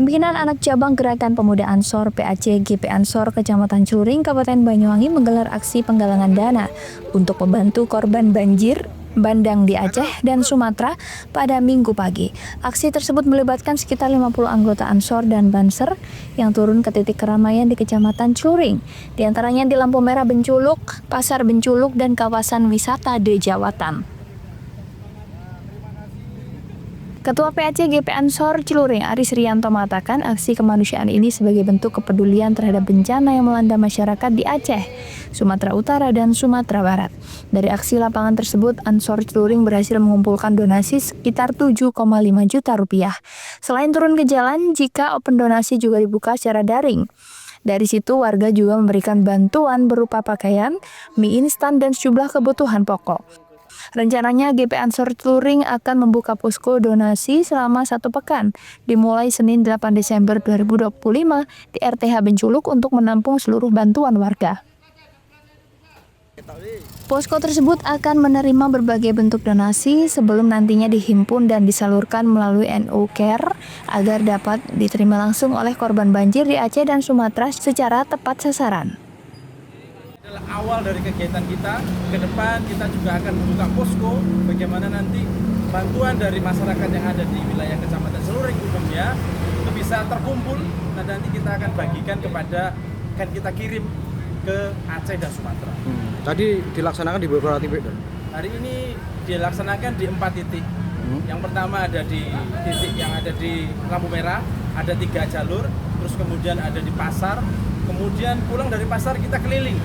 Pimpinan Anak Cabang Gerakan Pemuda Ansor PAC GP Ansor Kecamatan Celuring, Kabupaten Banyuwangi menggelar aksi penggalangan dana untuk membantu korban banjir bandang di Aceh dan Sumatera pada Minggu pagi. Aksi tersebut melibatkan sekitar 50 anggota Ansor dan Banser yang turun ke titik keramaian di Kecamatan Celuring, di antaranya di lampu merah Benculuk, Pasar Benculuk, dan kawasan wisata Dejawatan. Ketua PAC GP Ansor Celuring Aris Rianto mengatakan aksi kemanusiaan ini sebagai bentuk kepedulian terhadap bencana yang melanda masyarakat di Aceh, Sumatera Utara, dan Sumatera Barat. Dari aksi lapangan tersebut, Ansor Celuring berhasil mengumpulkan donasi sekitar 7,5 juta rupiah. Selain turun ke jalan, jika open donasi juga dibuka secara daring. Dari situ warga juga memberikan bantuan berupa pakaian, mie instan, dan sejumlah kebutuhan pokok. Rencananya GP Ansor Celuring akan membuka posko donasi selama 1 pekan, dimulai Senin 8 Desember 2025 di RTH Benculuk untuk menampung seluruh bantuan warga. Posko tersebut akan menerima berbagai bentuk donasi sebelum nantinya dihimpun dan disalurkan melalui NU Care agar dapat diterima langsung oleh korban banjir di Aceh dan Sumatera secara tepat sasaran. Awal dari kegiatan kita, ke depan kita juga akan membuka posko bagaimana nanti bantuan dari masyarakat yang ada di wilayah Kecamatan Celuring umumnya itu bisa terkumpul dan nanti kita akan bagikan kita kirim ke Aceh dan Sumatera. Tadi dilaksanakan di beberapa titik. Hari ini dilaksanakan di 4 titik. Yang pertama ada di titik yang ada di lampu merah, ada 3 jalur, terus kemudian ada di pasar, kemudian pulang dari pasar kita keliling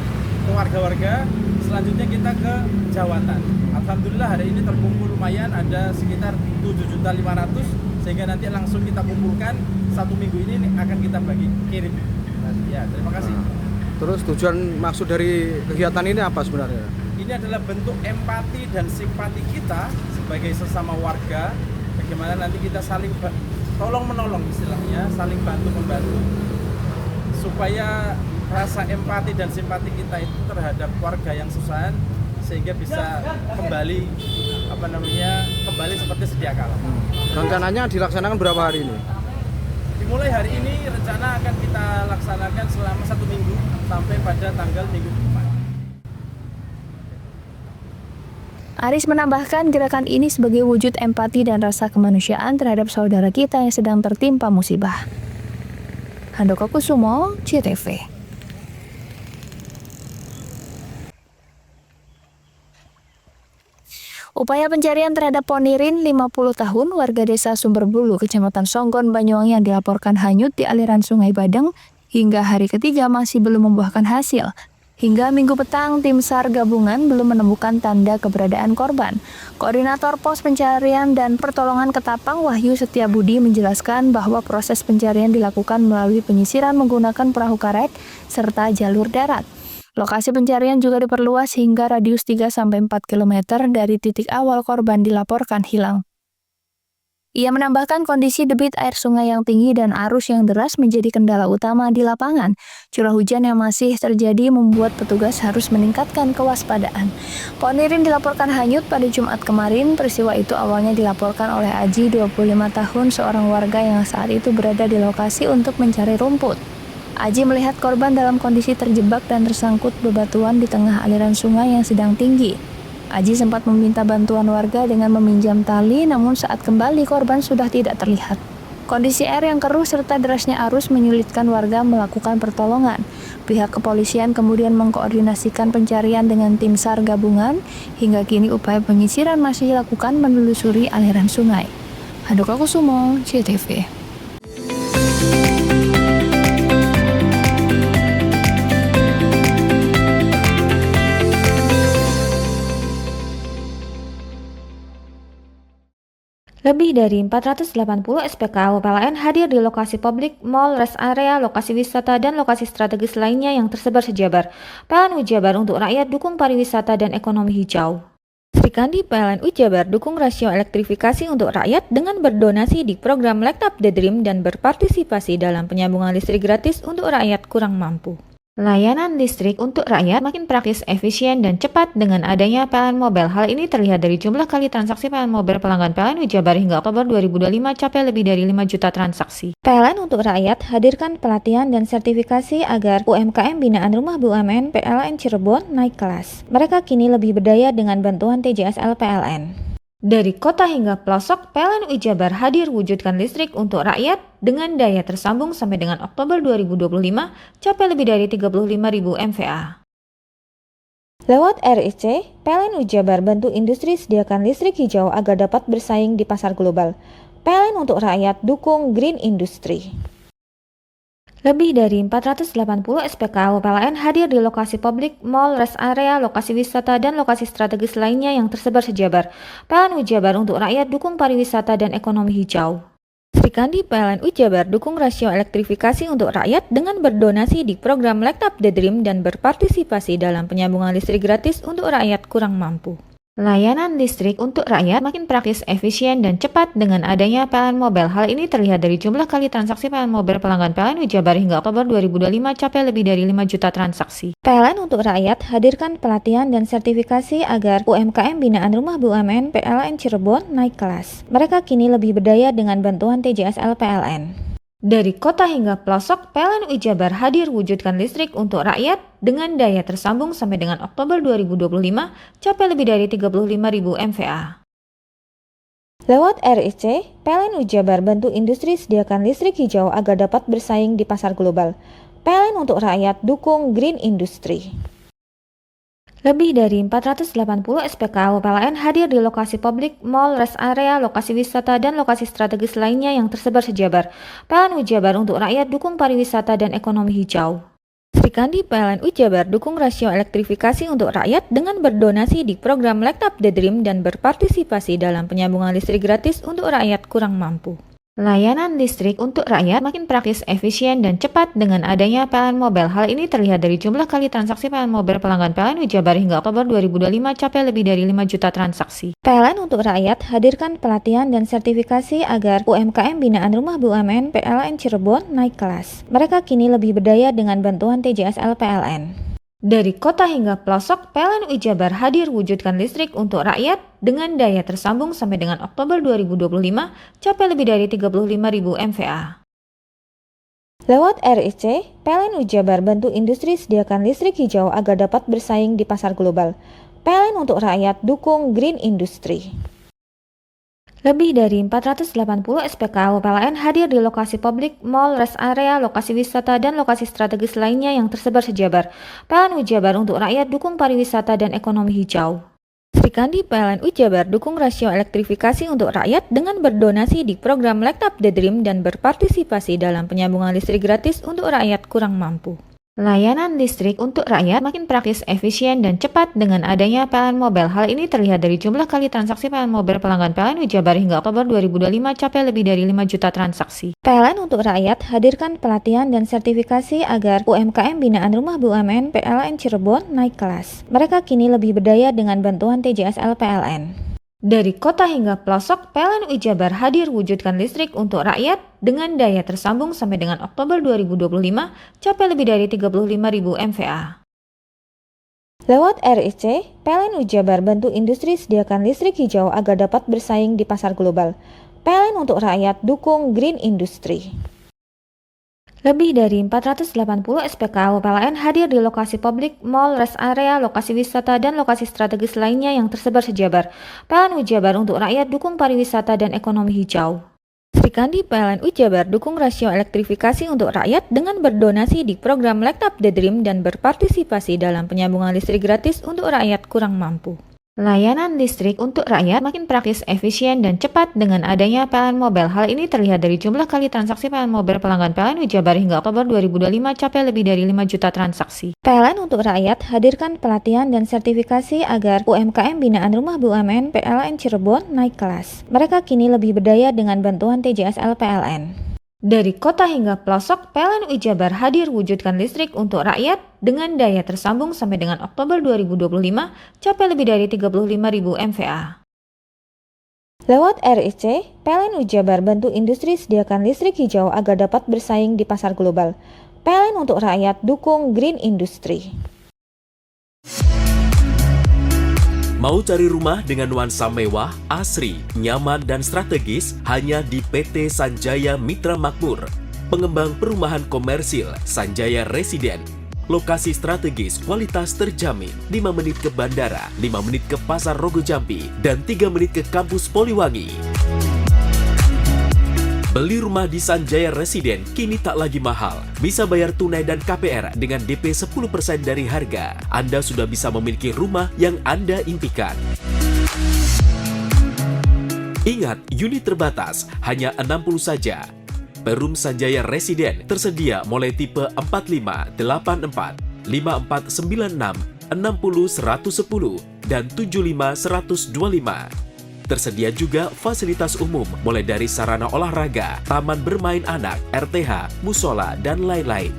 ke warga-warga, selanjutnya kita ke Jawatan. Alhamdulillah hari ini terkumpul lumayan, ada sekitar 7.500.000 sehingga nanti langsung kita kumpulkan 1 minggu ini akan kita bagi kirim. Ya, terima kasih. Terus tujuan maksud dari kegiatan ini apa sebenarnya? Ini adalah bentuk empati dan simpati kita sebagai sesama warga, bagaimana nanti kita saling tolong menolong istilahnya, saling bantu membantu supaya rasa empati dan simpati kita itu terhadap warga yang susahan sehingga bisa kembali kembali seperti sedia kala. Rencananya dilaksanakan berapa hari ini? Dimulai hari ini rencana akan kita laksanakan selama 1 minggu sampai pada tanggal minggu depan. Aris menambahkan gerakan ini sebagai wujud empati dan rasa kemanusiaan terhadap saudara kita yang sedang tertimpa musibah. Handoko Kusumo, CTV. Upaya pencarian terhadap Ponirin, 50 tahun, warga desa Sumberbulu, Kecamatan Songgon, Banyuwangi yang dilaporkan hanyut di aliran Sungai Badeng hingga hari ketiga masih belum membuahkan hasil. Hingga Minggu petang, tim SAR gabungan belum menemukan tanda keberadaan korban. Koordinator Pos Pencarian dan Pertolongan Ketapang, Wahyu Setiabudi, menjelaskan bahwa proses pencarian dilakukan melalui penyisiran menggunakan perahu karet serta jalur darat. Lokasi pencarian juga diperluas hingga radius 3-4 km dari titik awal korban dilaporkan hilang. Ia menambahkan kondisi debit air sungai yang tinggi dan arus yang deras menjadi kendala utama di lapangan. Curah hujan yang masih terjadi membuat petugas harus meningkatkan kewaspadaan. Ponirin dilaporkan hanyut pada Jumat kemarin. Peristiwa itu awalnya dilaporkan oleh Aji, 25 tahun, seorang warga yang saat itu berada di lokasi untuk mencari rumput. Aji melihat korban dalam kondisi terjebak dan tersangkut bebatuan di tengah aliran sungai yang sedang tinggi. Aji sempat meminta bantuan warga dengan meminjam tali, namun saat kembali korban sudah tidak terlihat. Kondisi air yang keruh serta derasnya arus menyulitkan warga melakukan pertolongan. Pihak kepolisian kemudian mengkoordinasikan pencarian dengan tim SAR gabungan, hingga kini upaya penyisiran masih dilakukan menelusuri aliran sungai. Handoko Kusumo, CTV. Lebih dari 480 SPKU PLN hadir di lokasi publik, mal, rest area, lokasi wisata, dan lokasi strategis lainnya yang tersebar sejabar. PLN Jabar untuk rakyat dukung pariwisata dan ekonomi hijau. Sri Kandi PLN Jabar dukung rasio elektrifikasi untuk rakyat dengan berdonasi di program Light Up the Dream dan berpartisipasi dalam penyambungan listrik gratis untuk rakyat kurang mampu. Layanan listrik untuk rakyat makin praktis, efisien, dan cepat dengan adanya PLN Mobile. Hal ini terlihat dari jumlah kali transaksi PLN Mobile pelanggan PLN Jabar hingga Oktober 2025 capai lebih dari 5 juta transaksi. PLN untuk rakyat hadirkan pelatihan dan sertifikasi agar UMKM binaan Rumah BUMN PLN Cirebon naik kelas. Mereka kini lebih berdaya dengan bantuan TJSL PLN. Dari kota hingga pelosok, PLN Jabar hadir wujudkan listrik untuk rakyat dengan daya tersambung sampai dengan Oktober 2025 capai lebih dari 35.000 MVA. Lewat RIC, PLN Jabar bantu industri sediakan listrik hijau agar dapat bersaing di pasar global. PLN untuk rakyat dukung green industry. Lebih dari 480 SPKU PLN hadir di lokasi publik, mall, rest area, lokasi wisata, dan lokasi strategis lainnya yang tersebar sejabar. PLN Jabar untuk rakyat dukung pariwisata dan ekonomi hijau. Srikandi PLN Jabar dukung rasio elektrifikasi untuk rakyat dengan berdonasi di program Light Up the Dream dan berpartisipasi dalam penyambungan listrik gratis untuk rakyat kurang mampu. Layanan listrik untuk rakyat makin praktis, efisien, dan cepat dengan adanya PLN Mobile. Hal ini terlihat dari jumlah kali transaksi PLN Mobile pelanggan PLN Jabar hingga Oktober 2025 capai lebih dari 5 juta transaksi. PLN untuk rakyat hadirkan pelatihan dan sertifikasi agar UMKM binaan Rumah BUMN PLN Cirebon naik kelas. Mereka kini lebih berdaya dengan bantuan TJSL PLN. Dari kota hingga pelosok, PLN Jabar hadir wujudkan listrik untuk rakyat dengan daya tersambung sampai dengan Oktober 2025 capai lebih dari 35.000 MVA. Lewat RIC, PLN Jabar bantu industri sediakan listrik hijau agar dapat bersaing di pasar global. PLN untuk rakyat dukung green industry. Lebih dari 480 SPKU PLN hadir di lokasi publik, mall, rest area, lokasi wisata, dan lokasi strategis lainnya yang tersebar sejabar. PLN Jabar untuk rakyat dukung pariwisata dan ekonomi hijau. Srikandi PLN Jabar dukung rasio elektrifikasi untuk rakyat dengan berdonasi di program Light Up the Dream dan berpartisipasi dalam penyambungan listrik gratis untuk rakyat kurang mampu. Layanan listrik untuk rakyat makin praktis, efisien, dan cepat dengan adanya PLN Mobile. Hal ini terlihat dari jumlah kali transaksi PLN Mobile pelanggan PLN Jabar hingga Oktober 2025 capai lebih dari 5 juta transaksi. PLN untuk rakyat hadirkan pelatihan dan sertifikasi agar UMKM binaan Rumah BUMN PLN Cirebon naik kelas. Mereka kini lebih berdaya dengan bantuan TJSL PLN. Dari kota hingga pelosok, PLN Jabar hadir wujudkan listrik untuk rakyat dengan daya tersambung sampai dengan Oktober 2025 capai lebih dari 35.000 MVA. Lewat RIC, PLN Jabar bantu industri sediakan listrik hijau agar dapat bersaing di pasar global. PLN untuk rakyat dukung green industry. Lebih dari 480 SPKU PLN hadir di lokasi publik, mall, rest area, lokasi wisata, dan lokasi strategis lainnya yang tersebar sejabar. PLN Jabar untuk rakyat dukung pariwisata dan ekonomi hijau. Srikandi PLN Jabar dukung rasio elektrifikasi untuk rakyat dengan berdonasi di program Light Up the Dream dan berpartisipasi dalam penyambungan listrik gratis untuk rakyat kurang mampu. Layanan listrik untuk rakyat makin praktis, efisien, dan cepat dengan adanya PLN Mobile. Hal ini terlihat dari jumlah kali transaksi PLN Mobile pelanggan PLN Jabar hingga Oktober 2025 capai lebih dari 5 juta transaksi. PLN untuk rakyat hadirkan pelatihan dan sertifikasi agar UMKM binaan Rumah BUMN PLN Cirebon naik kelas. Mereka kini lebih berdaya dengan bantuan TJSL PLN. Dari kota hingga pelosok, PLN Jabar hadir wujudkan listrik untuk rakyat dengan daya tersambung sampai dengan Oktober 2025 capai lebih dari 35.000 MVA. Lewat RIC, PLN Jabar bantu industri sediakan listrik hijau agar dapat bersaing di pasar global. PLN untuk rakyat dukung green industry. Lebih dari 480 SPKU PLN hadir di lokasi publik, mall, rest area, lokasi wisata, dan lokasi strategis lainnya yang tersebar sejabar. PLN Jabar untuk rakyat dukung pariwisata dan ekonomi hijau. Srikandi PLN Jabar dukung rasio elektrifikasi untuk rakyat dengan berdonasi di program Light Up the Dream dan berpartisipasi dalam penyambungan listrik gratis untuk rakyat kurang mampu. Layanan listrik untuk rakyat makin praktis, efisien, dan cepat dengan adanya PLN Mobile. Hal ini terlihat dari jumlah kali transaksi PLN Mobile pelanggan PLN Jabar hingga Oktober 2025 capai lebih dari 5 juta transaksi. PLN untuk rakyat hadirkan pelatihan dan sertifikasi agar UMKM binaan Rumah BUMN PLN Cirebon naik kelas. Mereka kini lebih berdaya dengan bantuan TJSL PLN. Dari kota hingga pelosok, PLN Jabar hadir wujudkan listrik untuk rakyat dengan daya tersambung sampai dengan Oktober 2025 capai lebih dari 35.000 MVA. Lewat RIC, PLN Jabar bantu industri sediakan listrik hijau agar dapat bersaing di pasar global. PLN untuk rakyat dukung green industry. Mau cari rumah dengan nuansa mewah, asri, nyaman, dan strategis hanya di PT Sanjaya Mitra Makmur. Pengembang perumahan komersil Sanjaya Residen. Lokasi strategis, kualitas terjamin. 5 menit ke bandara, 5 menit ke Pasar Rogo Jambi, dan 3 menit ke kampus Poliwangi. Beli rumah di Sanjaya Residen kini tak lagi mahal. Bisa bayar tunai dan KPR dengan DP 10% dari harga. Anda sudah bisa memiliki rumah yang Anda impikan. Ingat, unit terbatas, hanya 60 saja. Perum Sanjaya Residen tersedia mulai tipe 45, 84, 5496, 60 110, dan 75 125. Tersedia juga fasilitas umum mulai dari sarana olahraga, taman bermain anak, RTH, musola, dan lain-lain.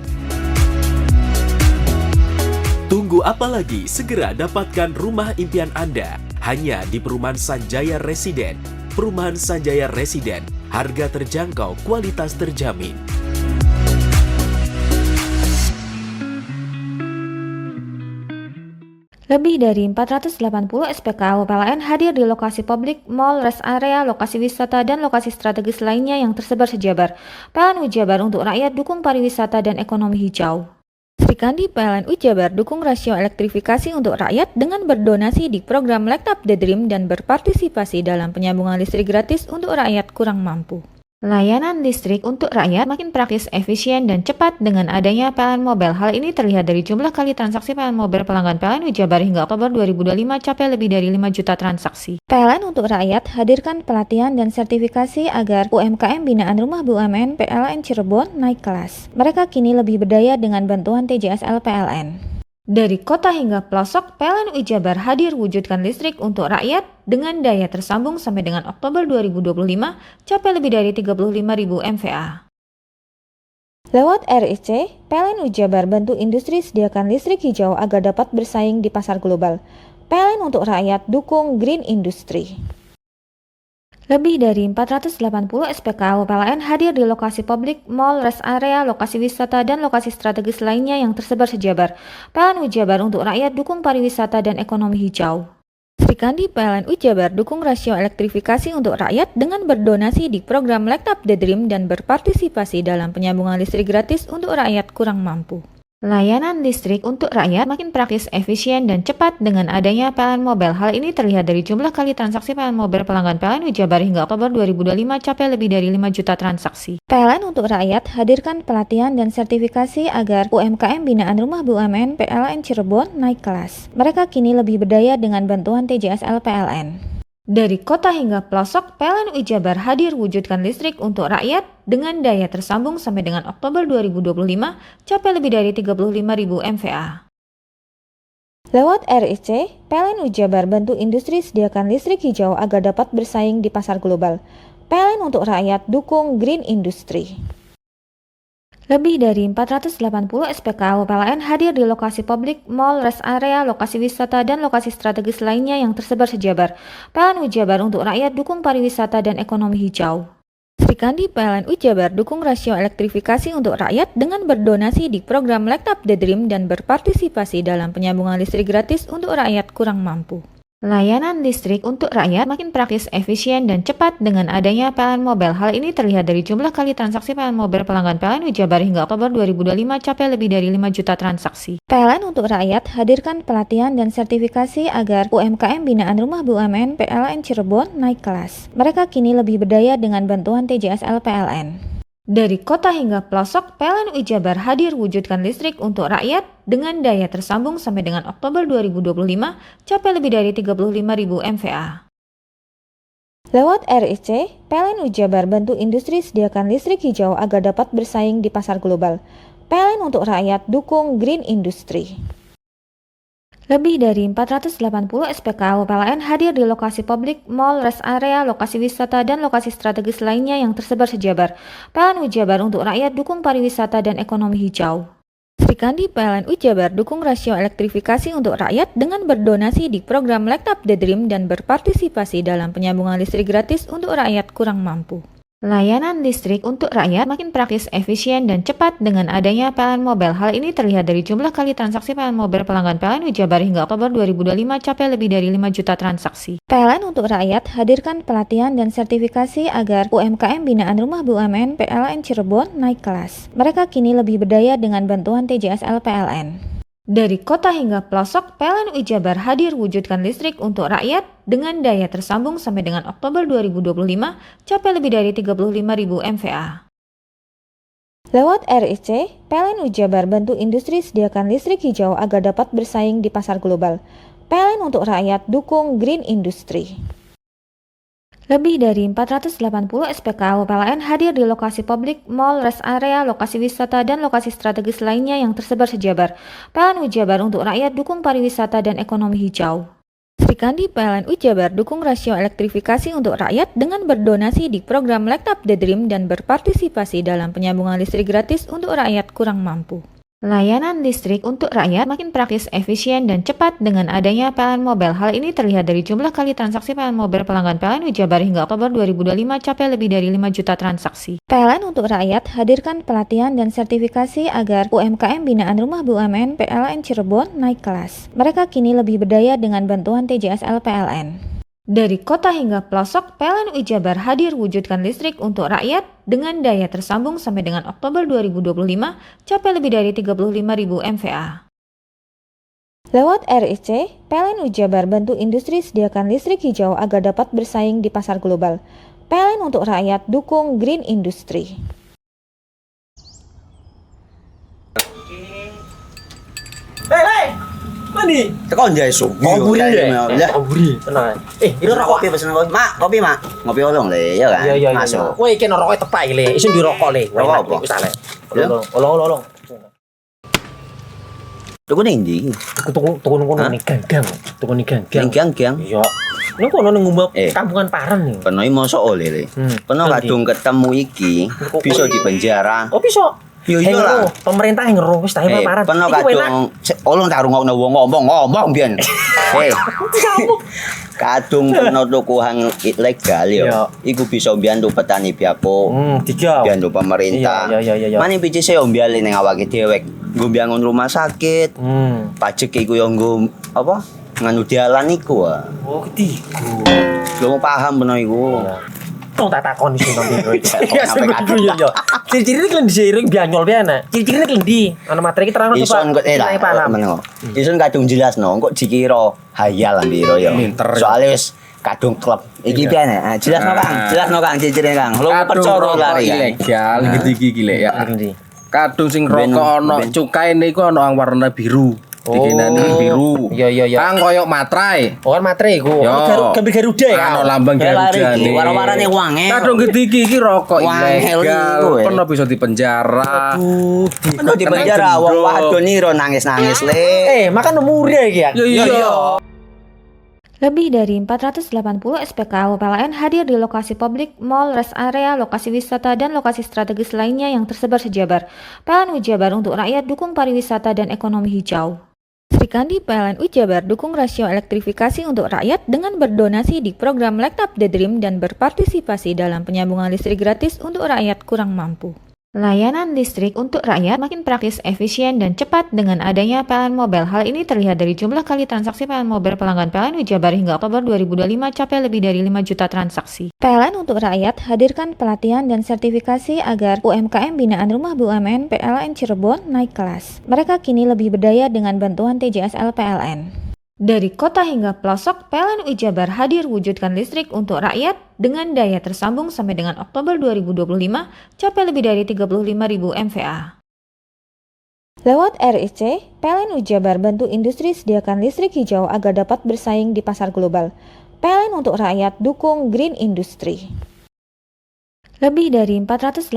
Tunggu apa lagi? Segera dapatkan rumah impian Anda hanya di Perumahan Sanjaya Residen. Perumahan Sanjaya Residen, harga terjangkau, kualitas terjamin. Lebih dari 480 SPKU PLN hadir di lokasi publik, mall, rest area, lokasi wisata, dan lokasi strategis lainnya yang tersebar sejabar. PLN Ujabar untuk rakyat dukung pariwisata dan ekonomi hijau. Srikandi PLN Ujabar dukung rasio elektrifikasi untuk rakyat dengan berdonasi di program Light Up the Dream dan berpartisipasi dalam penyambungan listrik gratis untuk rakyat kurang mampu. Layanan listrik untuk rakyat makin praktis, efisien, dan cepat dengan adanya PLN Mobile. Hal ini terlihat dari jumlah kali transaksi PLN Mobile pelanggan PLN Ujabar hingga Oktober 2025 capai lebih dari 5 juta transaksi. PLN untuk rakyat hadirkan pelatihan dan sertifikasi agar UMKM binaan Rumah BUMN PLN Cirebon naik kelas. Mereka kini lebih berdaya dengan bantuan TJSL PLN. Dari kota hingga pelosok, PLN Ujabar hadir wujudkan listrik untuk rakyat dengan daya tersambung sampai dengan Oktober 2025 capai lebih dari 35.000 MVA. Lewat RIC, PLN Ujabar bantu industri sediakan listrik hijau agar dapat bersaing di pasar global. PLN untuk rakyat dukung green industry. Lebih dari 480 SPKU PLN hadir di lokasi publik, mall, rest area, lokasi wisata, dan lokasi strategis lainnya yang tersebar sejabar. PLN Ujabar untuk rakyat dukung pariwisata dan ekonomi hijau. Srikandi PLN Ujabar dukung rasio elektrifikasi untuk rakyat dengan berdonasi di program Light Up the Dream dan berpartisipasi dalam penyambungan listrik gratis untuk rakyat kurang mampu. Layanan listrik untuk rakyat makin praktis, efisien, dan cepat dengan adanya PLN Mobile. Hal ini terlihat dari jumlah kali transaksi PLN Mobile pelanggan PLN Ujabar hingga Oktober 2025 capai lebih dari 5 juta transaksi. PLN untuk rakyat hadirkan pelatihan dan sertifikasi agar UMKM binaan Rumah BUMN PLN Cirebon naik kelas. Mereka kini lebih berdaya dengan bantuan TJSL PLN. Dari kota hingga pelosok, PLN Ujabar hadir wujudkan listrik untuk rakyat dengan daya tersambung sampai dengan Oktober 2025 capai lebih dari 35.000 MVA. Lewat RIC, PLN Ujabar bantu industri sediakan listrik hijau agar dapat bersaing di pasar global. PLN untuk rakyat dukung green industry. Lebih dari 480 SPKU PLN hadir di lokasi publik, mall, rest area, lokasi wisata, dan lokasi strategis lainnya yang tersebar sejabar. PLN Ujabar untuk rakyat dukung pariwisata dan ekonomi hijau. Srikandi PLN Ujabar dukung rasio elektrifikasi untuk rakyat dengan berdonasi di program Light Up the Dream dan berpartisipasi dalam penyambungan listrik gratis untuk rakyat kurang mampu. Layanan listrik untuk rakyat makin praktis, efisien, dan cepat dengan adanya PLN Mobile. Hal ini terlihat dari jumlah kali transaksi PLN Mobile pelanggan PLN Ujabar hingga Oktober 2025 capai lebih dari 5 juta transaksi. PLN untuk rakyat hadirkan pelatihan dan sertifikasi agar UMKM binaan Rumah BUMN PLN Cirebon naik kelas. Mereka kini lebih berdaya dengan bantuan TJSL PLN. Dari kota hingga pelosok, PLN Ujabar hadir wujudkan listrik untuk rakyat dengan daya tersambung sampai dengan Oktober 2025 capai lebih dari 35.000 MVA. Lewat RIC, PLN Ujabar bantu industri sediakan listrik hijau agar dapat bersaing di pasar global. PLN untuk rakyat dukung green industry. Lebih dari 480 SPKU PLN hadir di lokasi publik, mall, rest area, lokasi wisata, dan lokasi strategis lainnya yang tersebar sejabar. PLN Ujabar untuk rakyat dukung pariwisata dan ekonomi hijau. Srikandi PLN Ujabar dukung rasio elektrifikasi untuk rakyat dengan berdonasi di program Light Up the Dream dan berpartisipasi dalam penyambungan listrik gratis untuk rakyat kurang mampu. Layanan listrik untuk rakyat makin praktis, efisien, dan cepat dengan adanya PLN Mobile. Hal ini terlihat dari jumlah kali transaksi PLN Mobile pelanggan PLN Jabar hingga Oktober 2025 capai lebih dari 5 juta transaksi. PLN untuk rakyat hadirkan pelatihan dan sertifikasi agar UMKM binaan Rumah BUMN PLN Cirebon naik kelas. Mereka kini lebih berdaya dengan bantuan TJSL PLN. Dari kota hingga pelosok, PLN UI Jabar hadir wujudkan listrik untuk rakyat dengan daya tersambung sampai dengan Oktober 2025 capai lebih dari 35.000 MVA. Lewat RIC, PLN UI Jabar bantu industri sediakan listrik hijau agar dapat bersaing di pasar global. PLN untuk rakyat dukung Green Industry. Lebih dari 480 SPKU PLN hadir di lokasi publik, mall, rest area, lokasi wisata, dan lokasi strategis lainnya yang tersebar sejabar. PLN UI Jabar untuk rakyat dukung pariwisata dan ekonomi hijau. Sri Kandi PLN UI Jabar dukung rasio elektrifikasi untuk rakyat dengan berdonasi di program Light Up the Dream dan berpartisipasi dalam penyambungan listrik gratis untuk rakyat kurang mampu. Layanan listrik untuk rakyat makin praktis, efisien, dan cepat dengan adanya PLN Mobile. Hal ini terlihat dari jumlah kali transaksi PLN Mobile pelanggan PLN UI Jabar hingga Oktober 2025 capai lebih dari 5 juta transaksi. PLN untuk rakyat hadirkan pelatihan dan sertifikasi agar UMKM binaan Rumah BUMN PLN Cirebon naik kelas. Mereka kini lebih berdaya dengan bantuan TJSL PLN. Dari kota hingga pelosok, PLN UI Jabar hadir wujudkan listrik untuk rakyat dengan daya tersambung sampai dengan Oktober 2025 capai lebih dari 35.000 MVA. Lewat RIC, PLN UI Jabar bantu industri sediakan listrik hijau agar dapat bersaing di pasar global. PLN untuk rakyat dukung Green Industry. Hei, mandi. Tekan jaya subuh. Komburi deh. Ya. Komburi, tenang. Ini rokok. Kopi pesen kopi. Mak, kopi mak. Ngopi olong le, ya kan? Iya. Masuk. Woi, kena rokoknya tepak le. Isun di rokok le. Rokok apa? Wis ale. Ya. Olong. Tuku ning ndi? Tuku ngono ning gang. Tuku ning gang. Ning gang. Iya. Ning kono ning ngumba Eh. kampungan Paren nih. Peno iki mosok oleh le. Peno Nanti. kadung ketemu iki bisa dipenjara. Oh, bisa. Yo iya lah. Pemerintah yang ngeru wis tahe Paren. Peno Iku enak. kadung olong tak rungokno wong ngomong biyen. Kadung peno tuku hang ilegal yo. Iya. Iku bisa mbiyantu petani biako. Tiga. Mbiyantu pemerintah. Iya. Mane picise yo mbiali ning awake dhewek. Nggo mbiyangun rumah sakit. Pajak iku yo nggo apa? Nganu dalan iku ah. Oh, ketiku. Lu paham peno iku. Tong tak takon isu nanti. Iya, sampai kadung. Iya. Ciri-ciri iki klendi seiring bianyol piana. Ciri-ciri klendi. Ana materi kita terang Ison kok lah meneng. Ison kadung jelasno kok dikira hayal ambiro ya. Soale wis kadung klub. Iki piye nek? Jelasno Kang ciri-cirine Kang. Lu percaya lari kan. Ilegal iki lek ya. Klendi. Kadung sing rokok ono cukaine iku ono warna biru. Dikenani biru. Iya. Kang koyo matrai. Oh kan materi iku. Yo. Gambar Garuda ya. Ono lambang Garuda nih. Warna-warnane wange. Kadung iki rokok Wangel ilegal. iku, Pernah bisa dipenjara. Peno di penjara wong wadon iro nangis-nangis le. Makan murah iki ya. Iya. Lebih dari 480 SPKU PLN hadir di lokasi publik, mall, rest area, lokasi wisata, dan lokasi strategis lainnya yang tersebar sejabar. PLN UI Jabar untuk rakyat dukung pariwisata dan ekonomi hijau. Sri Kandi PLN UI Jabar dukung rasio elektrifikasi untuk rakyat dengan berdonasi di program Light Up the Dream dan berpartisipasi dalam penyambungan listrik gratis untuk rakyat kurang mampu. Layanan listrik untuk rakyat makin praktis, efisien, dan cepat dengan adanya PLN Mobile. Hal ini terlihat dari jumlah kali transaksi PLN Mobile pelanggan PLN UI Jabar hingga Oktober 2025 capai lebih dari 5 juta transaksi. PLN untuk rakyat hadirkan pelatihan dan sertifikasi agar UMKM binaan Rumah BUMN PLN Cirebon naik kelas. Mereka kini lebih berdaya dengan bantuan TJSL PLN. Dari kota hingga pelosok, PLN UI Jabar hadir wujudkan listrik untuk rakyat dengan daya tersambung sampai dengan Oktober 2025 capai lebih dari 35.000 MVA. Lewat RIC, PLN UI Jabar bantu industri sediakan listrik hijau agar dapat bersaing di pasar global. PLN untuk rakyat dukung Green Industry. Lebih dari 480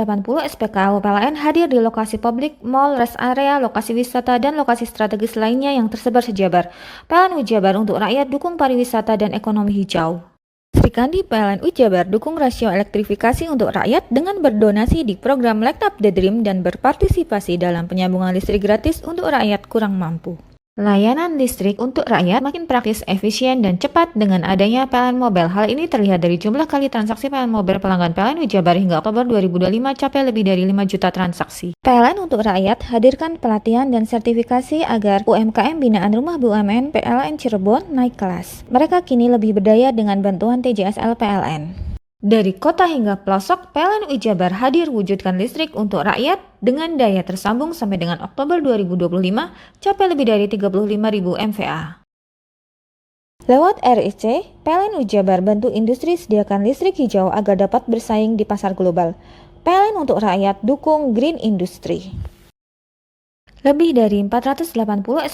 SPKU PLN hadir di lokasi publik, mall, rest area, lokasi wisata, dan lokasi strategis lainnya yang tersebar sejabar. PLN UI Jabar untuk rakyat dukung pariwisata dan ekonomi hijau. Sri Kandi PLN UI Jabar dukung rasio elektrifikasi untuk rakyat dengan berdonasi di program Light Up the Dream dan berpartisipasi dalam penyambungan listrik gratis untuk rakyat kurang mampu. Layanan listrik untuk rakyat makin praktis, efisien, dan cepat dengan adanya PLN Mobile. Hal ini terlihat dari jumlah kali transaksi PLN Mobile pelanggan PLN Wijabar hingga Oktober 2025 capai lebih dari 5 juta transaksi. PLN untuk rakyat hadirkan pelatihan dan sertifikasi agar UMKM binaan Rumah BUMN PLN Cirebon naik kelas. Mereka kini lebih berdaya dengan bantuan TJSL PLN. Dari kota hingga pelosok, PLN Wijabar hadir wujudkan listrik untuk rakyat dengan daya tersambung sampai dengan Oktober 2025 capai lebih dari 35.000 MVA. Lewat RIC, PLN Wijabar bantu industri sediakan listrik hijau agar dapat bersaing di pasar global. PLN untuk rakyat dukung green industry. Lebih dari 480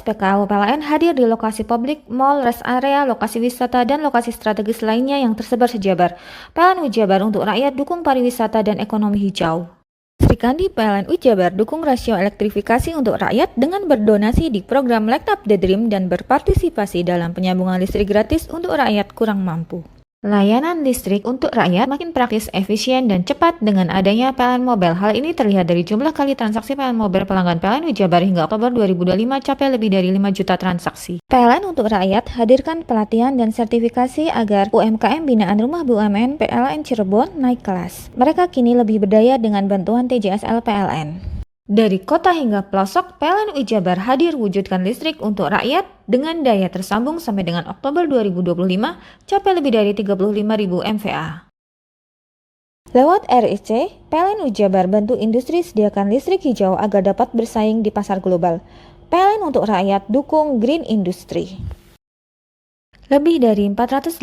SPKU PLN hadir di lokasi publik, mall, rest area, lokasi wisata, dan lokasi strategis lainnya yang tersebar sejabar. PLN Wijabar untuk rakyat dukung pariwisata dan ekonomi hijau. Srikandi PLN Wijabar dukung rasio elektrifikasi untuk rakyat dengan berdonasi di program Light Up the Dream dan berpartisipasi dalam penyambungan listrik gratis untuk rakyat kurang mampu. Layanan listrik untuk rakyat makin praktis, efisien, dan cepat dengan adanya PLN Mobile. Hal ini terlihat dari jumlah kali transaksi PLN Mobile pelanggan PLN Wijabar hingga Oktober 2025 capai lebih dari 5 juta transaksi. PLN untuk rakyat hadirkan pelatihan dan sertifikasi agar UMKM binaan Rumah BUMN PLN Cirebon naik kelas. Mereka kini lebih berdaya dengan bantuan TJSL PLN. Dari kota hingga pelosok, PLN Wijabar hadir wujudkan listrik untuk rakyat dengan daya tersambung sampai dengan Oktober 2025 capai lebih dari 35.000 MVA. Lewat RIC, PLN Wijabar bantu industri sediakan listrik hijau agar dapat bersaing di pasar global. PLN untuk rakyat dukung green industry. Lebih dari 480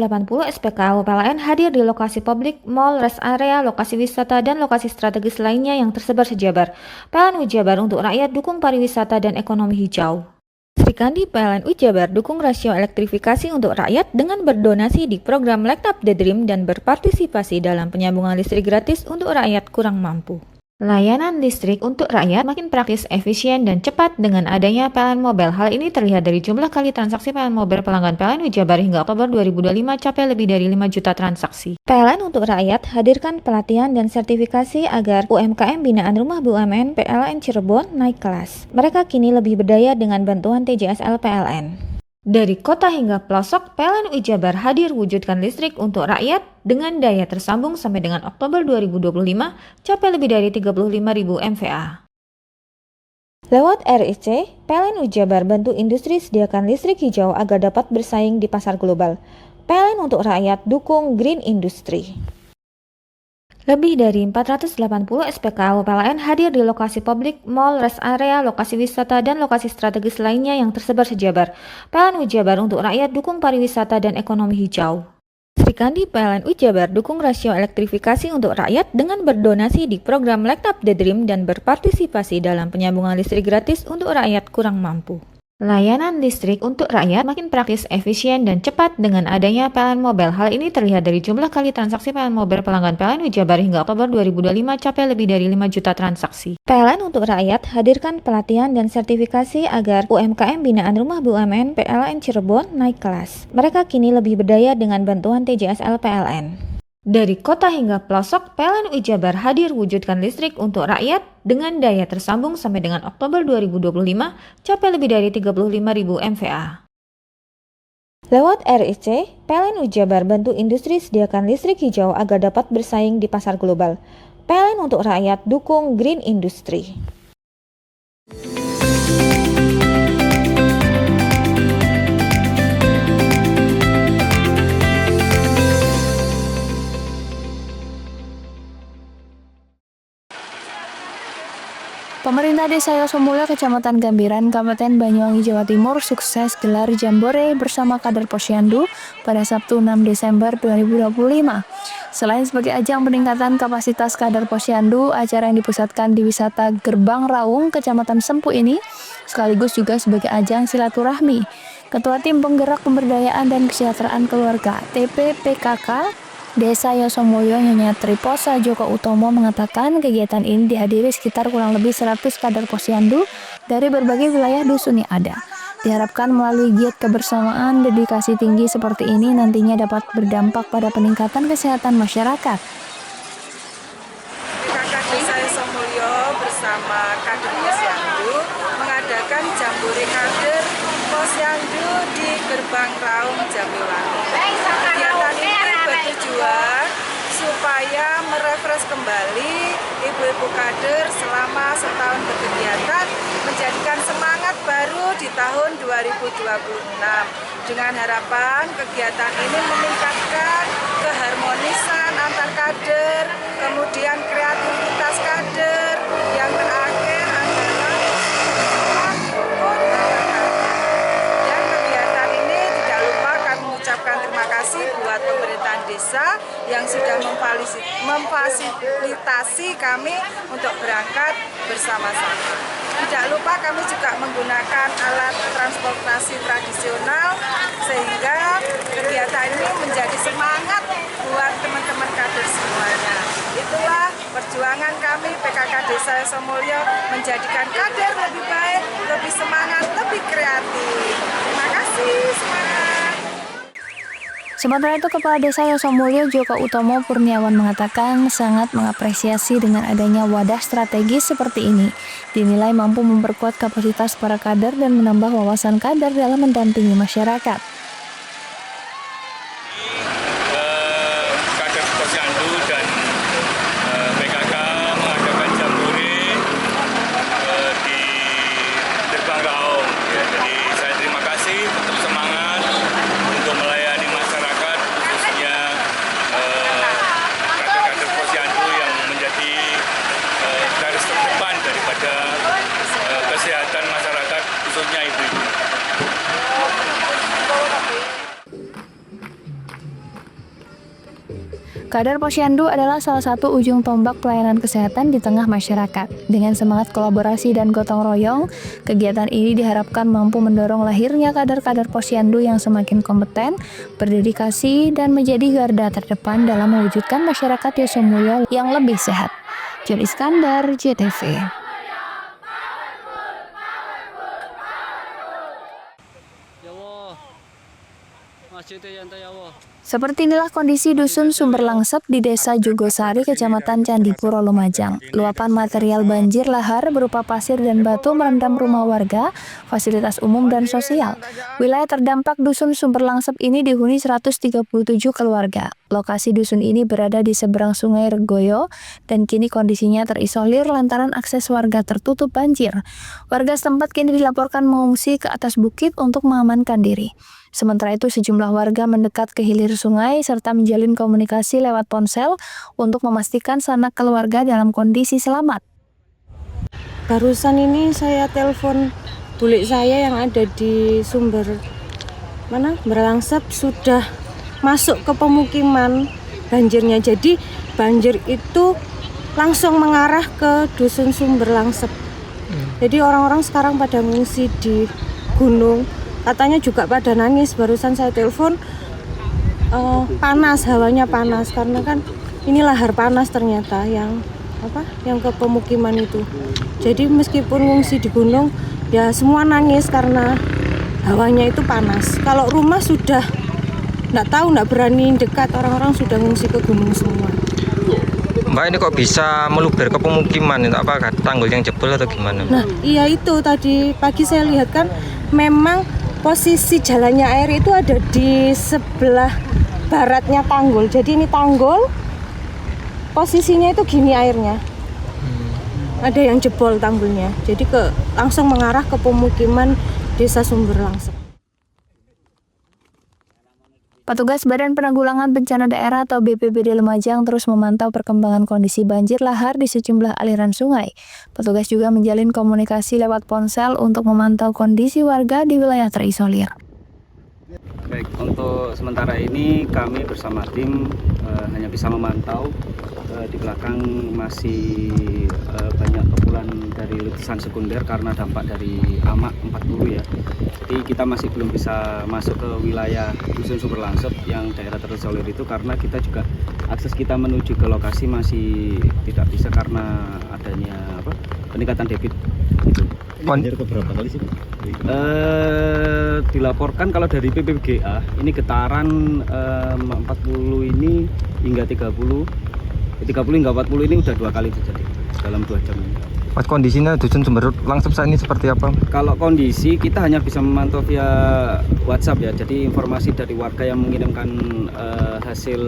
SPKU PLN hadir di lokasi publik, mall, rest area, lokasi wisata, dan lokasi strategis lainnya yang tersebar sejabar. PLN Wijabar untuk rakyat dukung pariwisata dan ekonomi hijau. Srikandi PLN Wijabar dukung rasio elektrifikasi untuk rakyat dengan berdonasi di program Light Up the Dream dan berpartisipasi dalam penyambungan listrik gratis untuk rakyat kurang mampu. Layanan listrik untuk rakyat makin praktis, efisien, dan cepat dengan adanya PLN Mobile. Hal ini terlihat dari jumlah kali transaksi PLN Mobile pelanggan PLN Wijabar hingga Oktober 2025 capai lebih dari 5 juta transaksi. PLN untuk rakyat hadirkan pelatihan dan sertifikasi agar UMKM binaan Rumah BUMN PLN Cirebon naik kelas. Mereka kini lebih berdaya dengan bantuan TJSL PLN. Dari kota hingga pelosok, PLN Wijabar hadir wujudkan listrik untuk rakyat dengan daya tersambung sampai dengan Oktober 2025 capai lebih dari 35.000 MVA. Lewat RIC, PLN Wijabar bantu industri sediakan listrik hijau agar dapat bersaing di pasar global. PLN untuk rakyat dukung green industry. Lebih dari 480 SPKU PLN hadir di lokasi publik, mall, rest area, lokasi wisata, dan lokasi strategis lainnya yang tersebar sejabar. PLN Wijabar untuk rakyat dukung pariwisata dan ekonomi hijau. Srikandi PLN Wijabar dukung rasio elektrifikasi untuk rakyat dengan berdonasi di program Light Up the Dream dan berpartisipasi dalam penyambungan listrik gratis untuk rakyat kurang mampu. Layanan listrik untuk rakyat makin praktis, efisien, dan cepat dengan adanya PLN Mobile. Hal ini terlihat dari jumlah kali transaksi PLN Mobile pelanggan PLN Wijabar hingga Oktober 2025 capai lebih dari 5 juta transaksi. PLN untuk rakyat hadirkan pelatihan dan sertifikasi agar UMKM binaan Rumah BUMN PLN Cirebon naik kelas. Mereka kini lebih berdaya dengan bantuan TJSL PLN. Dari kota hingga pelosok, PLN Wijabar hadir wujudkan listrik untuk rakyat dengan daya tersambung sampai dengan Oktober 2025 capai lebih dari 35.000 MVA. Lewat RIC, PLN Wijabar bantu industri sediakan listrik hijau agar dapat bersaing di pasar global. PLN untuk rakyat dukung green industry. Pemerintah Desa Yosomulyo, Kecamatan Gambiran, Kabupaten Banyuwangi, Jawa Timur sukses gelar Jambore bersama kader Posyandu pada Sabtu 6 Desember 2025. Selain sebagai ajang peningkatan kapasitas kader Posyandu, acara yang dipusatkan di wisata Gerbang Raung, Kecamatan Sempu ini sekaligus juga sebagai ajang silaturahmi. Ketua Tim Penggerak Pemberdayaan dan Kesejahteraan Keluarga (TPPKK) Desa Yosomulyo, Nyonya Triposa Joko Utomo mengatakan kegiatan ini dihadiri sekitar kurang lebih 100 kader Posyandu dari berbagai wilayah dusun yang ada. Diharapkan melalui giat kebersamaan, dedikasi tinggi seperti ini nantinya dapat berdampak pada peningkatan kesehatan masyarakat. Kakak Desa Yosomulyo bersama kader Posyandu mengadakan Jambore Kader Raung Jambiwangi. Kegiatan ini bertujuan supaya merefresh kembali ibu-ibu kader selama setahun berkegiatan, menjadikan semangat baru di tahun 2026 dengan harapan kegiatan ini meningkatkan keharmonisan antar kader, kemudian kreativitas kader, yang terakhir adalah dan kegiatan ini tidak lupa kami mengucapkan terima kasih buat pemerintahan desa yang sudah memfasilitasi kami untuk berangkat bersama-sama. Tidak lupa kami juga menggunakan alat transportasi tradisional sehingga kegiatan ini menjadi semangat buat teman-teman kader semuanya. Itulah perjuangan kami PKK Desa Yosomulyo menjadikan kader lebih baik, lebih semangat, lebih kreatif. Terima kasih, semangat. Sementara itu, Kepala Desa Yosomulyo Joko Utomo Purniawan mengatakan sangat mengapresiasi dengan adanya wadah strategis seperti ini. Dinilai mampu memperkuat kapasitas para kader dan menambah wawasan kader dalam mendampingi masyarakat. Kader Posyandu dan PKK mengadakan jambore di Gerbang Raung. Jadi saya terima kasih, tetap semangat untuk melayani masyarakat, khususnya kader-kader Posyandu yang menjadi garis terdepan daripada kesehatan masyarakat, khususnya ibu-ibu. Kader Posyandu adalah salah satu ujung tombak pelayanan kesehatan di tengah masyarakat. Dengan semangat kolaborasi dan gotong royong, kegiatan ini diharapkan mampu mendorong lahirnya kader-kader Posyandu yang semakin kompeten, berdedikasi, dan menjadi garda terdepan dalam mewujudkan masyarakat Yosomulyo yang lebih sehat. Jon Iskandar, JTV. Seperti inilah kondisi Dusun Sumber Langsep di Desa Jogosari, Kecamatan Candipuro, Lumajang. Luapan material banjir lahar berupa pasir dan batu merendam rumah warga, fasilitas umum dan sosial. Wilayah terdampak Dusun Sumber Langsep ini dihuni 137 keluarga. Lokasi dusun ini berada di seberang Sungai Regoyo dan kini kondisinya terisolir lantaran akses warga tertutup banjir. Warga setempat kini dilaporkan mengungsi ke atas bukit untuk mengamankan diri. Sementara itu, sejumlah warga mendekat ke hilir sungai serta menjalin komunikasi lewat ponsel untuk memastikan sanak keluarga dalam kondisi selamat. Barusan ini saya telepon bule saya yang ada di Berlangsep sudah masuk ke pemukiman banjirnya. Jadi banjir itu langsung mengarah ke Dusun Sumber Langsep. Jadi orang-orang sekarang pada mengungsi di gunung. Katanya juga pada nangis, barusan saya telepon, panas, hawanya panas karena kan ini lahar panas ternyata yang ke pemukiman itu. Jadi meskipun ngungsi di gunung ya semua nangis karena hawanya itu panas. Kalau rumah sudah nggak berani dekat, orang-orang sudah ngungsi ke gunung semua. Mbak, ini kok bisa meluber ke pemukiman? Itu apa, tanggul yang jebol atau gimana? Nah iya, itu tadi pagi saya lihat kan memang posisi jalannya air itu ada di sebelah baratnya tanggul. Jadi ini tanggul, posisinya itu gini airnya. Ada yang jebol tanggulnya. Jadi langsung mengarah ke pemukiman Desa Sumber Langsep. Petugas Badan Penanggulangan Bencana Daerah atau BPBD Lumajang terus memantau perkembangan kondisi banjir lahar di sejumlah aliran sungai. Petugas juga menjalin komunikasi lewat ponsel untuk memantau kondisi warga di wilayah terisolir. Baik, untuk sementara ini kami bersama tim hanya bisa memantau. Di belakang masih banyak kepulan dari letusan sekunder karena dampak dari AMAK 40 ya. Jadi kita masih belum bisa masuk ke wilayah Dusun Sumber Langsep yang daerah terisolir itu karena kita juga akses kita menuju ke lokasi masih tidak bisa karena adanya peningkatan debit gitu. Banjir beberapa kali sih? Dilaporkan kalau dari PPBGA ini getaran 40 ini hingga 30 hingga 40 ini udah 2 kali terjadi dalam 2 jam ini. Mas, kondisinya Dusun Sumber langsung saat ini seperti apa? Kalau kondisi kita hanya bisa memantau via WhatsApp ya. Jadi informasi dari warga yang mengirimkan hasil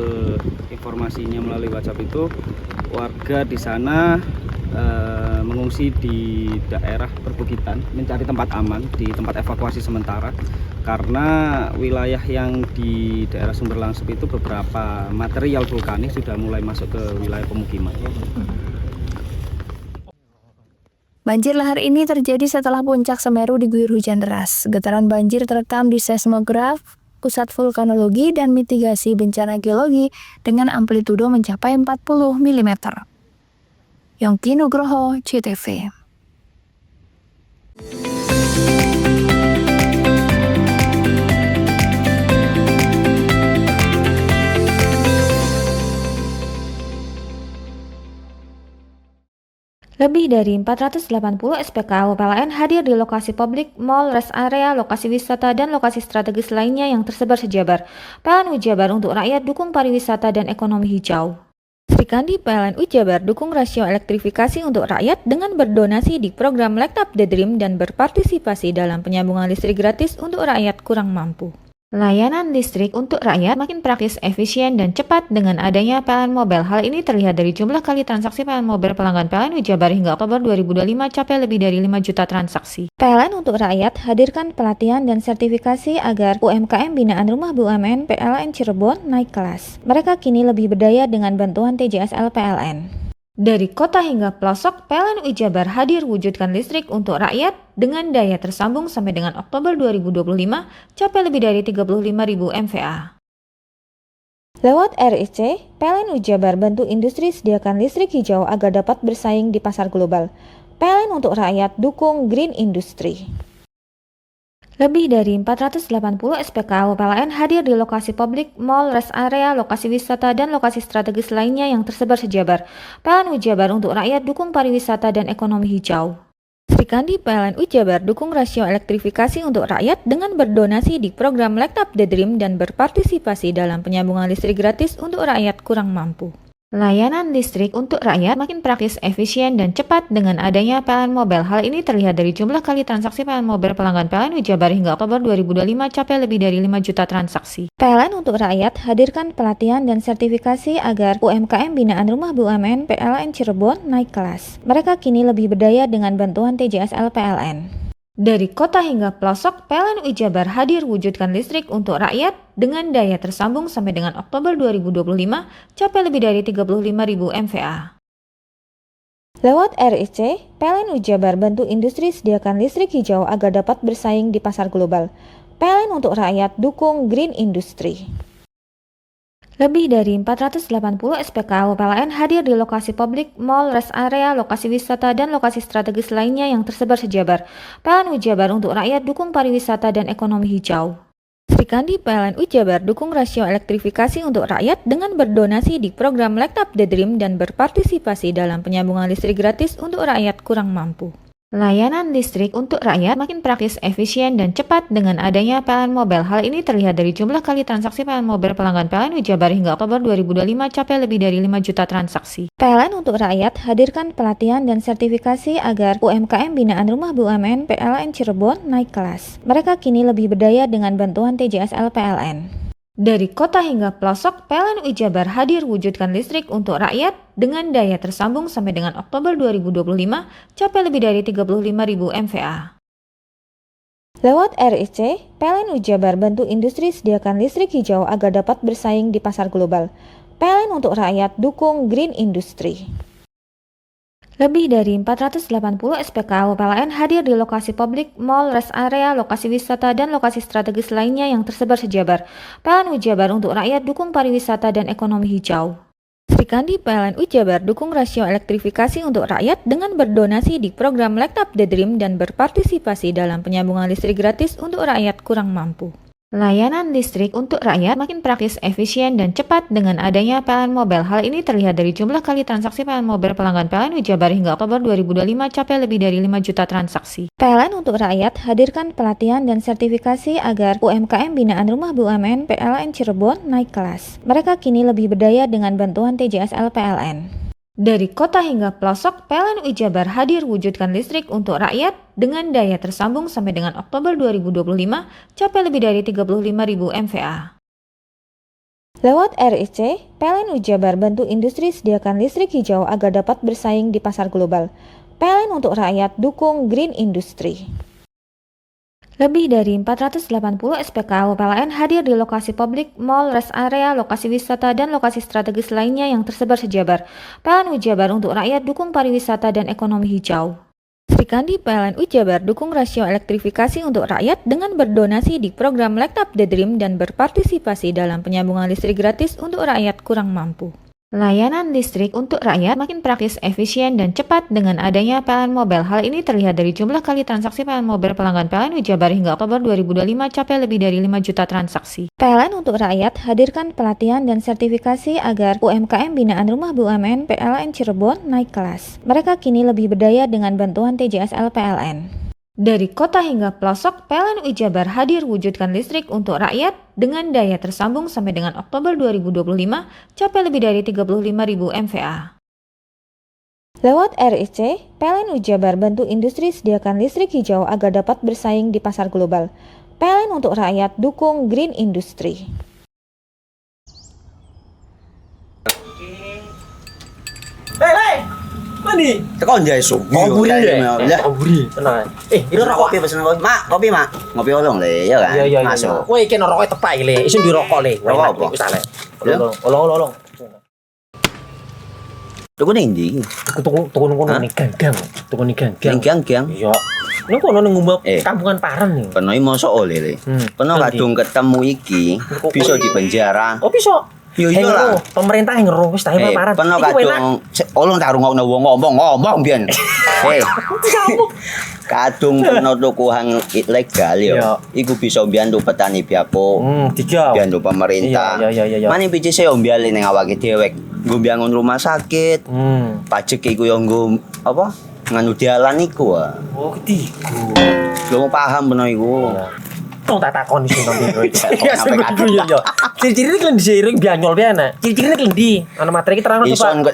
informasinya melalui WhatsApp itu, warga di sana mengungsi di daerah perbukitan, mencari tempat aman, di tempat evakuasi sementara. Karena wilayah yang di daerah Sumber Langsup itu beberapa material vulkanik sudah mulai masuk ke wilayah pemukiman. Banjir lahar ini terjadi setelah puncak Semeru diguyur hujan deras. Getaran banjir terekam di seismograf, Pusat Vulkanologi dan Mitigasi Bencana Geologi dengan amplitudo mencapai 40 mm. Yongki Nugroho, CTV. Lebih dari 480 SPKU PLN hadir di lokasi publik, mall, rest area, lokasi wisata, dan lokasi strategis lainnya yang tersebar sejabar. PLN Ujabar untuk rakyat dukung pariwisata dan ekonomi hijau. Sri Kandi PLN Ujabar dukung rasio elektrifikasi untuk rakyat dengan berdonasi di program Light Up the Dream dan berpartisipasi dalam penyambungan listrik gratis untuk rakyat kurang mampu. Layanan listrik untuk rakyat makin praktis, efisien, dan cepat dengan adanya PLN Mobile. Hal ini terlihat dari jumlah kali transaksi PLN Mobile pelanggan PLN Ujabar hingga Oktober 2025 capai lebih dari 5 juta transaksi. PLN untuk rakyat hadirkan pelatihan dan sertifikasi agar UMKM binaan Rumah BUMN PLN Cirebon naik kelas. Mereka kini lebih berdaya dengan bantuan TJSL PLN. Dari kota hingga pelosok, PLN Ujabar hadir wujudkan listrik untuk rakyat dengan daya tersambung sampai dengan Oktober 2025 capai lebih dari 35.000 MVA. Lewat RIC, PLN Ujabar bantu industri sediakan listrik hijau agar dapat bersaing di pasar global. PLN untuk rakyat dukung green industry. Lebih dari 480 SPKU PLN hadir di lokasi publik, mall, rest area, lokasi wisata, dan lokasi strategis lainnya yang tersebar sejabar. PLN Ujabar untuk rakyat dukung pariwisata dan ekonomi hijau. Sri Kandi PLN Ujabar dukung rasio elektrifikasi untuk rakyat dengan berdonasi di program Light Up the Dream dan berpartisipasi dalam penyambungan listrik gratis untuk rakyat kurang mampu. Layanan listrik untuk rakyat makin praktis, efisien, dan cepat dengan adanya PLN Mobile. Hal ini terlihat dari jumlah kali transaksi PLN Mobile pelanggan PLN Ujabar hingga Oktober 2025 capai lebih dari 5 juta transaksi. PLN untuk rakyat hadirkan pelatihan dan sertifikasi agar UMKM binaan Rumah BUMN PLN Cirebon naik kelas. Mereka kini lebih berdaya dengan bantuan TJSL PLN. Dari kota hingga pelosok, PLN Ujabar hadir wujudkan listrik untuk rakyat dengan daya tersambung sampai dengan Oktober 2025 capai lebih dari 35.000 MVA. Lewat RIC, PLN Ujabar bantu industri sediakan listrik hijau agar dapat bersaing di pasar global. PLN untuk rakyat dukung green industry. Lebih dari 480 SPKU PLN hadir di lokasi publik, mall, rest area, lokasi wisata, dan lokasi strategis lainnya yang tersebar sejabar. PLN Ujabar untuk rakyat dukung pariwisata dan ekonomi hijau. Sri Kandi PLN Ujabar dukung rasio elektrifikasi untuk rakyat dengan berdonasi di program Light Up the Dream dan berpartisipasi dalam penyambungan listrik gratis untuk rakyat kurang mampu. Layanan listrik untuk rakyat makin praktis, efisien, dan cepat dengan adanya PLN Mobile. Hal ini terlihat dari jumlah kali transaksi PLN Mobile pelanggan PLN Ujabar hingga Oktober 2025 capai lebih dari 5 juta transaksi. PLN untuk rakyat hadirkan pelatihan dan sertifikasi agar UMKM binaan Rumah BUMN PLN Cirebon naik kelas. Mereka kini lebih berdaya dengan bantuan TJSL PLN. Dari kota hingga pelosok, PLN Ujabar hadir wujudkan listrik untuk rakyat dengan daya tersambung sampai dengan Oktober 2025 capai lebih dari 35.000 MVA. Lewat RIC, PLN Ujabar bantu industri sediakan listrik hijau agar dapat bersaing di pasar global. PLN untuk rakyat dukung green industry. Lebih dari 480 SPKU PLN hadir di lokasi publik, mall, rest area, lokasi wisata, dan lokasi strategis lainnya yang tersebar sejabar. PLN Ujabar untuk rakyat dukung pariwisata dan ekonomi hijau. Sri Kandi PLN Ujabar dukung rasio elektrifikasi untuk rakyat dengan berdonasi di program Light Up the Dream dan berpartisipasi dalam penyambungan listrik gratis untuk rakyat kurang mampu. Layanan listrik untuk rakyat makin praktis, efisien, dan cepat dengan adanya PLN Mobile. Hal ini terlihat dari jumlah kali transaksi PLN Mobile pelanggan PLN Ujabar hingga Oktober 2025 capai lebih dari 5 juta transaksi. PLN untuk rakyat hadirkan pelatihan dan sertifikasi agar UMKM binaan Rumah BUMN PLN Cirebon naik kelas. Mereka kini lebih berdaya dengan bantuan TJSL PLN. Dari kota hingga pelosok, PLN UI Jabar hadir wujudkan listrik untuk rakyat dengan daya tersambung sampai dengan Oktober 2025 capai lebih dari 35.000 MVA. Lewat RIC, PLN UI Jabar bantu industri sediakan listrik hijau agar dapat bersaing di pasar global. PLN untuk rakyat dukung green industry. Lebih dari 480 SPKU PLN hadir di lokasi publik, mall, rest area, lokasi wisata, dan lokasi strategis lainnya yang tersebar sejabar. PLN UI Jabar untuk rakyat dukung pariwisata dan ekonomi hijau. Sri Kandi PLN UI Jabar dukung rasio elektrifikasi untuk rakyat dengan berdonasi di program Light Up the Dream dan berpartisipasi dalam penyambungan listrik gratis untuk rakyat kurang mampu. Layanan listrik untuk rakyat makin praktis, efisien, dan cepat dengan adanya PLN Mobile. Hal ini terlihat dari jumlah kali transaksi PLN Mobile pelanggan PLN UI Jabar hingga Oktober 2025 capai lebih dari 5 juta transaksi. PLN untuk rakyat hadirkan pelatihan dan sertifikasi agar UMKM binaan Rumah BUMN PLN Cirebon naik kelas. Mereka kini lebih berdaya dengan bantuan TJSL PLN. Dari kota hingga pelosok, PLN UI Jabar hadir wujudkan listrik untuk rakyat dengan daya tersambung sampai dengan Oktober 2025 capai lebih dari 35.000 MVA. Lewat RIC, PLN UI Jabar bantu industri sediakan listrik hijau agar dapat bersaing di pasar global. PLN untuk rakyat dukung green industry. Hei! Mandi. Tekan jaya subuh. Oburi ya. Oburi. Tenang. Ini rokok kopi pesen kopi. Mak, kopi, Mak. Ngopi olong le, ya kan? Iya. Masuk. Kowe iki rokok tepak le, isin dirokok le. Rokok apa? Wis ale. Olong. Tuku ning ndi? Tuku ngono ning gang. Tuku ning gang. Gang. Iya. Ning kono ning ngumba kampungan Paren nih. Kena mosok oleh le. Kena kadung ketemu iki bisa dipenjara. Oh bisa. Yo iya lah. Pemerintah yang ngeru wis tahe Paren. Kena kadung olong tak rungokno wong ngomong biyen. Kadung kena tukuhan ilegal ya. Iku bisa mbiyantu petani biako. Mbiyantu pemerintah. Iya. Mane picise yo mbiale ning awake dhewe. Nggo mbangun rumah sakit. Pajak iku yo nggo apa? Nganu dalan iku. Oh, ketiku. Lu paham bener iku. Tong tak takoni sing nang biro iki. Iya. Ciri-cirine klen diseiring bianyol piye Ciri-cirine klen ndi? Ana materi iki terang Ison kok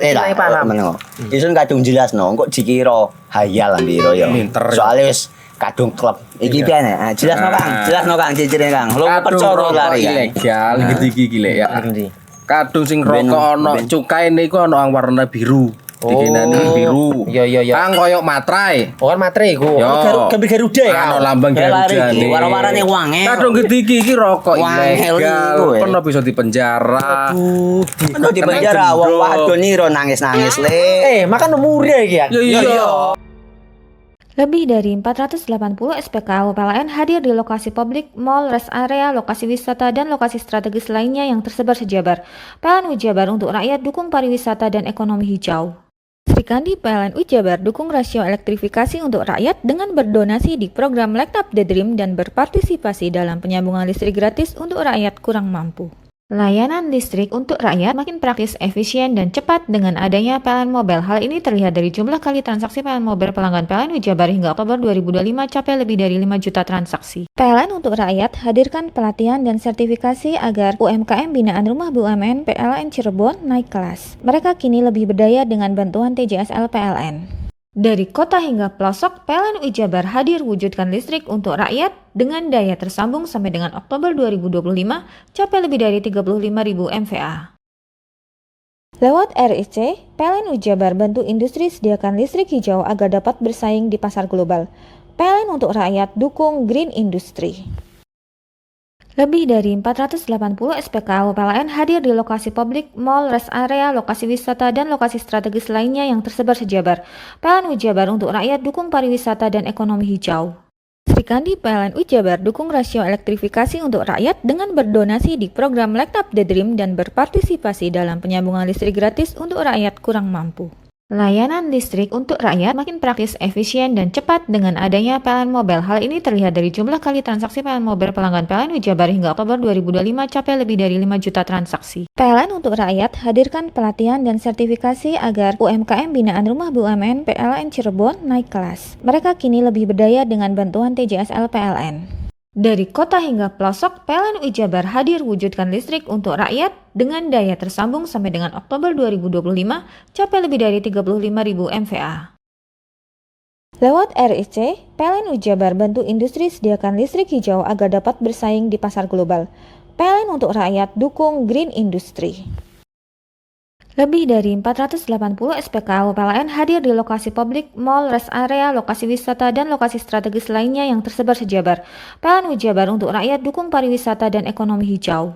meneng. Ison kadung jelasno, kok dikira hayal biro ya. Soale wis kadung klub. Iki piye nek? Jelasno Kang ciri-cirine Kang. Lu percaya lari ilegal iki lek ya. Kadung sing rokok ana cukae niku ana warna biru. Dikenani biru. Iya. Kang koyo matrai. Oh kan matrai iku. Gambar Garuda ya. Ana lambang Garuda. Warna-warnane wange. Kadung gede iki rokok ilegal. Pernah bisa dipenjara. Aduh, dipenjara wong wadon iro nangis-nangis le. Makan murah iki ya. Iya. Lebih dari 480 SPKU PLN hadir di lokasi publik, mall, rest area, lokasi wisata, dan lokasi strategis lainnya yang tersebar sejabar. PLN UI Jabar untuk rakyat dukung pariwisata dan ekonomi hijau. Sri Kandi PLN UI Jabar dukung rasio elektrifikasi untuk rakyat dengan berdonasi di program Light Up the Dream dan berpartisipasi dalam penyambungan listrik gratis untuk rakyat kurang mampu. Layanan listrik untuk rakyat makin praktis, efisien, dan cepat dengan adanya PLN Mobile. Hal ini terlihat dari jumlah kali transaksi PLN Mobile pelanggan PLN UI Jabar hingga Oktober 2025 capai lebih dari 5 juta transaksi. PLN untuk rakyat hadirkan pelatihan dan sertifikasi agar UMKM binaan Rumah BUMN PLN Cirebon naik kelas. Mereka kini lebih berdaya dengan bantuan TJSL PLN. Dari kota hingga pelosok, PLN UI Jabar hadir wujudkan listrik untuk rakyat dengan daya tersambung sampai dengan Oktober 2025 capai lebih dari 35.000 MVA. Lewat RIC, PLN UI Jabar bantu industri sediakan listrik hijau agar dapat bersaing di pasar global. PLN untuk rakyat dukung green industry. Lebih dari 480 SPKU PLN hadir di lokasi publik, mall, rest area, lokasi wisata, dan lokasi strategis lainnya yang tersebar sejabar. PLN UI Jabar untuk rakyat dukung pariwisata dan ekonomi hijau. Sri Kandi PLN UI Jabar dukung rasio elektrifikasi untuk rakyat dengan berdonasi di program Light Up the Dream dan berpartisipasi dalam penyambungan listrik gratis untuk rakyat kurang mampu. Layanan listrik untuk rakyat makin praktis, efisien, dan cepat dengan adanya PLN Mobile. Hal ini terlihat dari jumlah kali transaksi PLN Mobile pelanggan PLN UI Jabar hingga Oktober 2025 capai lebih dari 5 juta transaksi. PLN untuk rakyat hadirkan pelatihan dan sertifikasi agar UMKM binaan Rumah BUMN PLN Cirebon naik kelas. Mereka kini lebih berdaya dengan bantuan TJSL PLN. Dari kota hingga pelosok, PLN UI Jabar hadir wujudkan listrik untuk rakyat dengan daya tersambung sampai dengan Oktober 2025 capai lebih dari 35.000 MVA. Lewat RIC, PLN UI Jabar bantu industri sediakan listrik hijau agar dapat bersaing di pasar global. PLN untuk rakyat dukung green industry. Lebih dari 480 SPKU PLN hadir di lokasi publik, mall, rest area, lokasi wisata, dan lokasi strategis lainnya yang tersebar sejabar. PLN UI Jabar untuk rakyat dukung pariwisata dan ekonomi hijau.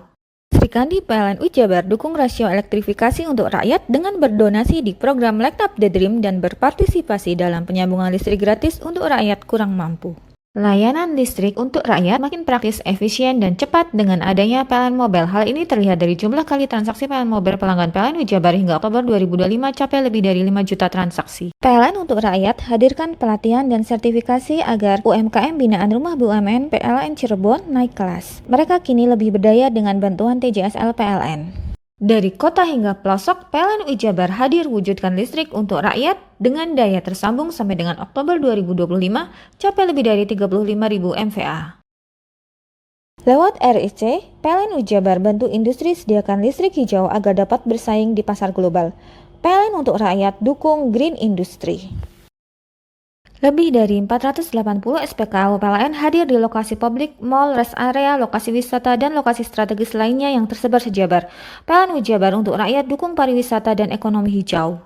Sri Kandi PLN UI Jabar dukung rasio elektrifikasi untuk rakyat dengan berdonasi di program Light Up the Dream dan berpartisipasi dalam penyambungan listrik gratis untuk rakyat kurang mampu. Layanan listrik untuk rakyat makin praktis, efisien, dan cepat dengan adanya PLN Mobile. Hal ini terlihat dari jumlah kali transaksi PLN Mobile pelanggan PLN UI Jabar hingga Oktober 2025 capai lebih dari 5 juta transaksi. PLN untuk rakyat hadirkan pelatihan dan sertifikasi agar UMKM binaan Rumah BUMN PLN Cirebon naik kelas. Mereka kini lebih berdaya dengan bantuan TJSL PLN. Dari kota hingga pelosok, PLN UI Jabar hadir wujudkan listrik untuk rakyat dengan daya tersambung sampai dengan Oktober 2025 capai lebih dari 35.000 MVA. Lewat RIC, PLN UI Jabar bantu industri sediakan listrik hijau agar dapat bersaing di pasar global. PLN untuk rakyat dukung green industry. Lebih dari 480 SPKU PLN hadir di lokasi publik, mall, rest area, lokasi wisata, dan lokasi strategis lainnya yang tersebar sejabar. PLN UI Jabar untuk rakyat dukung pariwisata dan ekonomi hijau.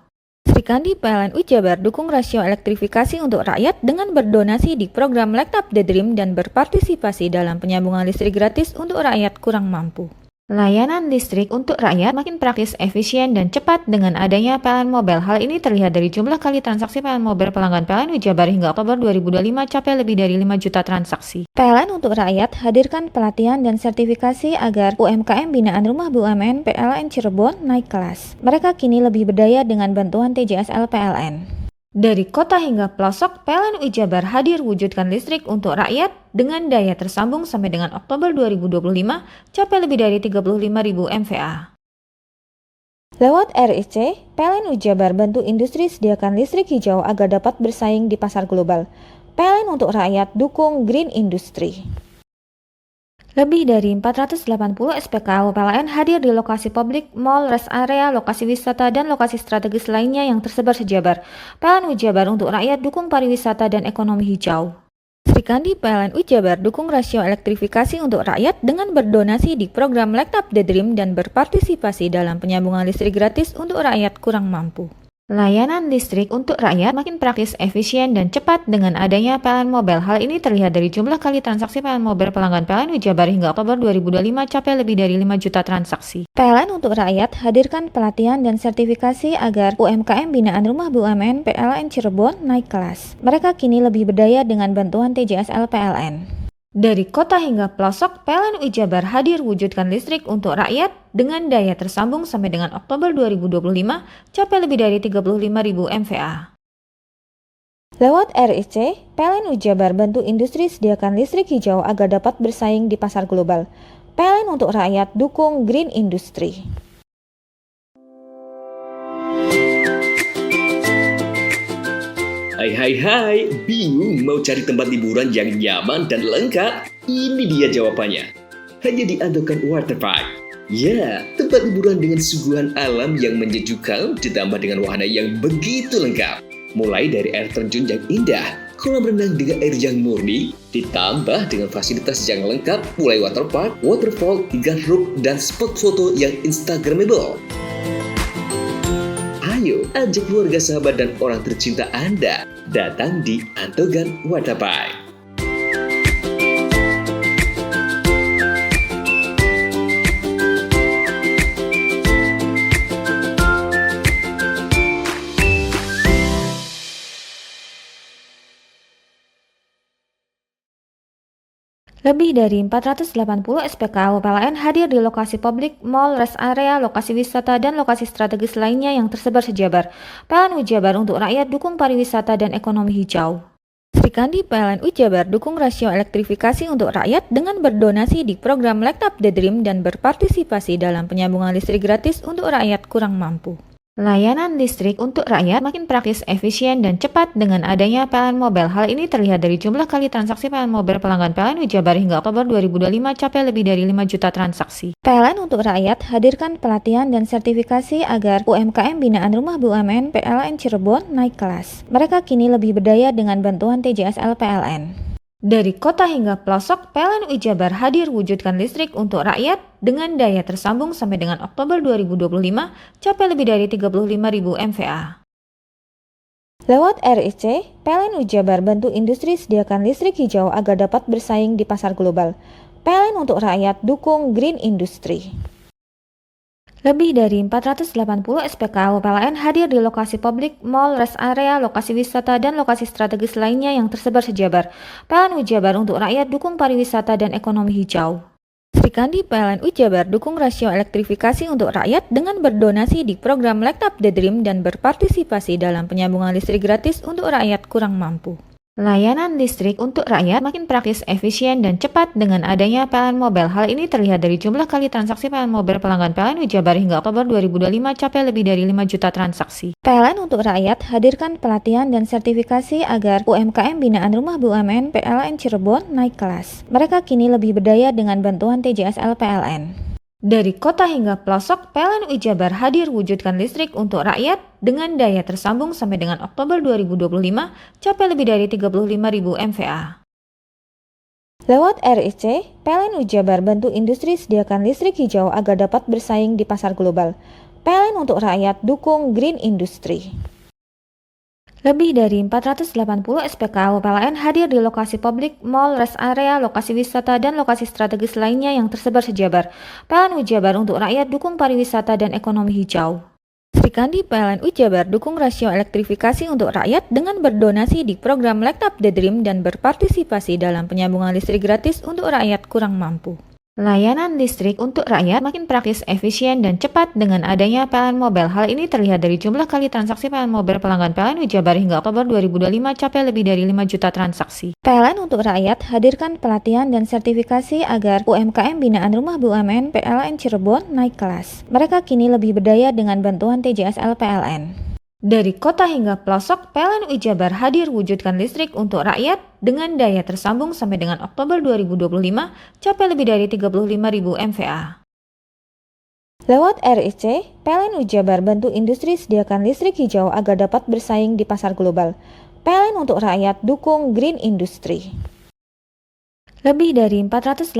Sri Kandi PLN UI Jabar dukung rasio elektrifikasi untuk rakyat dengan berdonasi di program Light Up the Dream dan berpartisipasi dalam penyambungan listrik gratis untuk rakyat kurang mampu. Layanan listrik untuk rakyat makin praktis, efisien, dan cepat dengan adanya PLN Mobile. Hal ini terlihat dari jumlah kali transaksi PLN Mobile pelanggan PLN UI Jabar hingga Oktober 2025 capai lebih dari 5 juta transaksi. PLN untuk rakyat hadirkan pelatihan dan sertifikasi agar UMKM binaan Rumah BUMN PLN Cirebon naik kelas. Mereka kini lebih berdaya dengan bantuan TJSL PLN. Dari kota hingga pelosok, PLN UI Jabar hadir wujudkan listrik untuk rakyat dengan daya tersambung sampai dengan Oktober 2025 capai lebih dari 35.000 MVA. Lewat RIC, PLN UI Jabar bantu industri sediakan listrik hijau agar dapat bersaing di pasar global. PLN untuk rakyat dukung green industry. Lebih dari 480 SPKU PLN hadir di lokasi publik, mall, rest area, lokasi wisata, dan lokasi strategis lainnya yang tersebar sejabar. PLN UI Jabar untuk rakyat dukung pariwisata dan ekonomi hijau. Sri Kandi PLN UI Jabar dukung rasio elektrifikasi untuk rakyat dengan berdonasi di program Light Up the Dream dan berpartisipasi dalam penyambungan listrik gratis untuk rakyat kurang mampu. Layanan listrik untuk rakyat makin praktis, efisien, dan cepat dengan adanya PLN Mobile. Hal ini terlihat dari jumlah kali transaksi PLN Mobile pelanggan PLN UI Jabar hingga Oktober 2025 capai lebih dari 5 juta transaksi. PLN untuk rakyat hadirkan pelatihan dan sertifikasi agar UMKM binaan Rumah BUMN PLN Cirebon naik kelas. Mereka kini lebih berdaya dengan bantuan TJSL PLN. Dari kota hingga pelosok, PLN UI Jabar hadir wujudkan listrik untuk rakyat dengan daya tersambung sampai dengan Oktober 2025 capai lebih dari 35.000 MVA. Lewat RIC, PLN UI Jabar bantu industri sediakan listrik hijau agar dapat bersaing di pasar global. PLN untuk rakyat dukung green industry. Hai, bingung mau cari tempat liburan yang nyaman dan lengkap? Ini dia jawabannya. Hanya di Andokan Waterpark. Ya, tempat liburan dengan suguhan alam yang menyejukkan ditambah dengan wahana yang begitu lengkap. Mulai dari air terjun yang indah, kolam renang dengan air yang murni, ditambah dengan fasilitas yang lengkap mulai waterpark, waterfall, hingga roof dan spot foto yang instagramable. Ayo, ajak keluarga, sahabat, dan orang tercinta Anda datang di Andokan Waterpark. Lebih dari 480 SPKU PLN hadir di lokasi publik, mall, rest area, lokasi wisata, dan lokasi strategis lainnya yang tersebar sejabar. PLN UI Jabar untuk rakyat dukung pariwisata dan ekonomi hijau. Sri Kandi PLN UI Jabar dukung rasio elektrifikasi untuk rakyat dengan berdonasi di program Light Up the Dream dan berpartisipasi dalam penyambungan listrik gratis untuk rakyat kurang mampu. Layanan listrik untuk rakyat makin praktis, efisien, dan cepat dengan adanya PLN Mobile. Hal ini terlihat dari jumlah kali transaksi PLN Mobile pelanggan PLN Wijabar hingga Oktober 2025 capai lebih dari 5 juta transaksi. PLN untuk rakyat hadirkan pelatihan dan sertifikasi agar UMKM binaan Rumah BUMN PLN Cirebon naik kelas. Mereka kini lebih berdaya dengan bantuan TJSL PLN. Dari kota hingga pelosok, PLN Wijabar hadir wujudkan listrik untuk rakyat dengan daya tersambung sampai dengan Oktober 2025 capai lebih dari 35.000 MVA. Lewat RIC, PLN Wijabar bantu industri sediakan listrik hijau agar dapat bersaing di pasar global. PLN untuk rakyat dukung green industry. Lebih dari 480 SPKU PLN hadir di lokasi publik, mall, rest area, lokasi wisata, dan lokasi strategis lainnya yang tersebar sejabar. PLN Wijabar untuk rakyat dukung pariwisata dan ekonomi hijau. Srikandi PLN Wijabar dukung rasio elektrifikasi untuk rakyat dengan berdonasi di program Light Up the Dream dan berpartisipasi dalam penyambungan listrik gratis untuk rakyat kurang mampu. Layanan listrik untuk rakyat makin praktis, efisien, dan cepat dengan adanya PLN Mobile. Hal ini terlihat dari jumlah kali transaksi PLN Mobile pelanggan PLN Wijabar hingga Oktober 2025 capai lebih dari 5 juta transaksi. PLN untuk rakyat hadirkan pelatihan dan sertifikasi agar UMKM binaan Rumah BUMN PLN Cirebon naik kelas. Mereka kini lebih berdaya dengan bantuan TJSL PLN. Dari kota hingga pelosok, PLN Wijabar hadir wujudkan listrik untuk rakyat dengan daya tersambung sampai dengan Oktober 2025 capai lebih dari 35.000 MVA. Lewat RIC, PLN Wijabar bantu industri sediakan listrik hijau agar dapat bersaing di pasar global. PLN untuk rakyat dukung green industry. Lebih dari 480 SPKU PLN hadir di lokasi publik, mall, rest area, lokasi wisata, dan lokasi strategis lainnya yang tersebar sejabar. PLN Wijabar untuk rakyat dukung pariwisata dan ekonomi hijau. Srikandi PLN Wijabar dukung rasio elektrifikasi untuk rakyat dengan berdonasi di program Light Up the Dream dan berpartisipasi dalam penyambungan listrik gratis untuk rakyat kurang mampu. Layanan listrik untuk rakyat makin praktis, efisien, dan cepat dengan adanya PLN Mobile. Hal ini terlihat dari jumlah kali transaksi PLN Mobile pelanggan PLN Wijabar hingga Oktober 2025 capai lebih dari 5 juta transaksi. PLN untuk rakyat hadirkan pelatihan dan sertifikasi agar UMKM binaan Rumah BUMN PLN Cirebon naik kelas. Mereka kini lebih berdaya dengan bantuan TJSL PLN. Dari kota hingga pelosok, PLN Wijabar hadir wujudkan listrik untuk rakyat dengan daya tersambung sampai dengan Oktober 2025 capai lebih dari 35.000 MVA. Lewat RIC, PLN Wijabar bantu industri sediakan listrik hijau agar dapat bersaing di pasar global. PLN untuk rakyat dukung green industry. Lebih dari 480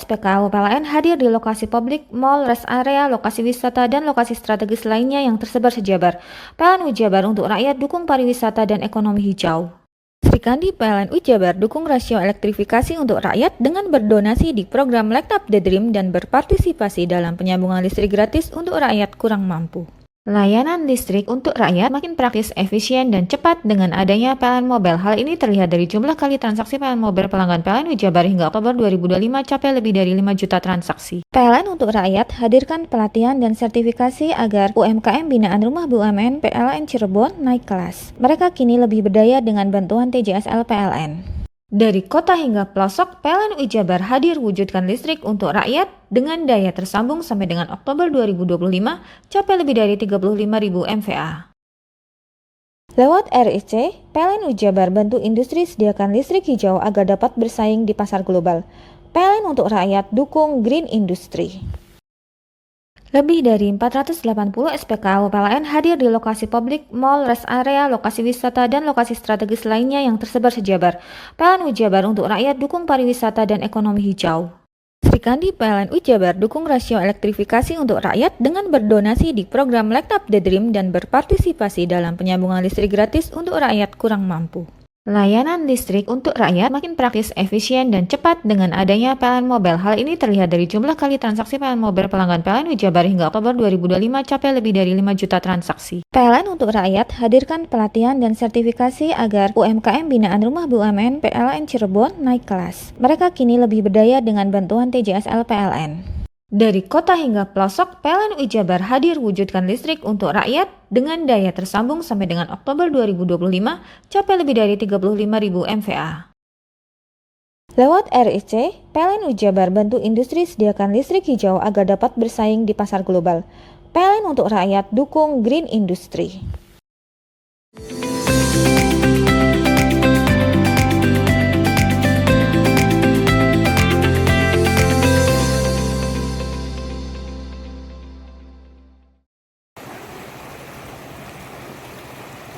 SPKU PLN hadir di lokasi publik, mall, rest area, lokasi wisata, dan lokasi strategis lainnya yang tersebar sejabar. PLN Wijabar untuk rakyat dukung pariwisata dan ekonomi hijau. Srikandi PLN Wijabar dukung rasio elektrifikasi untuk rakyat dengan berdonasi di program Light Up the Dream dan berpartisipasi dalam penyambungan listrik gratis untuk rakyat kurang mampu. Layanan listrik untuk rakyat makin praktis, efisien, dan cepat dengan adanya PLN Mobile. Hal ini terlihat dari jumlah kali transaksi PLN Mobile pelanggan PLN Wijabar hingga Oktober 2025 capai lebih dari 5 juta transaksi. PLN untuk rakyat hadirkan pelatihan dan sertifikasi agar UMKM binaan Rumah BUMN PLN Cirebon naik kelas. Mereka kini lebih berdaya dengan bantuan TJSL PLN. Dari kota hingga pelosok, PLN Wijabar hadir wujudkan listrik untuk rakyat dengan daya tersambung sampai dengan Oktober 2025 capai lebih dari 35.000 MVA. Lewat RIC, PLN Wijabar bantu industri sediakan listrik hijau agar dapat bersaing di pasar global. PLN untuk rakyat dukung green industry. Lebih dari 480 SPKU PLN hadir di lokasi publik, mall, rest area, lokasi wisata, dan lokasi strategis lainnya yang tersebar sejabar. PLN Wijabar untuk rakyat dukung pariwisata dan ekonomi hijau. Srikandi PLN Wijabar dukung rasio elektrifikasi untuk rakyat dengan berdonasi di program Light Up the Dream dan berpartisipasi dalam penyambungan listrik gratis untuk rakyat kurang mampu. Layanan listrik untuk rakyat makin praktis, efisien, dan cepat dengan adanya PLN Mobile. Hal ini terlihat dari jumlah kali transaksi PLN Mobile pelanggan PLN Wijabar hingga Oktober 2025 capai lebih dari 5 juta transaksi. PLN untuk rakyat hadirkan pelatihan dan sertifikasi agar UMKM binaan Rumah BUMN PLN Cirebon naik kelas. Mereka kini lebih berdaya dengan bantuan TJSL PLN. Dari kota hingga pelosok, PLN Wijabar hadir wujudkan listrik untuk rakyat dengan daya tersambung sampai dengan Oktober 2025 capai lebih dari 35.000 MVA. Lewat RIC, PLN Wijabar bantu industri sediakan listrik hijau agar dapat bersaing di pasar global. PLN untuk rakyat, dukung green industry.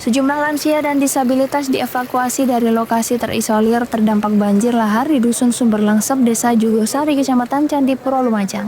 Sejumlah lansia dan disabilitas dievakuasi dari lokasi terisolir terdampak banjir lahar di Dusun Sumber Langsep, Desa Jugosari, Kecamatan Candipuro, Lumajang.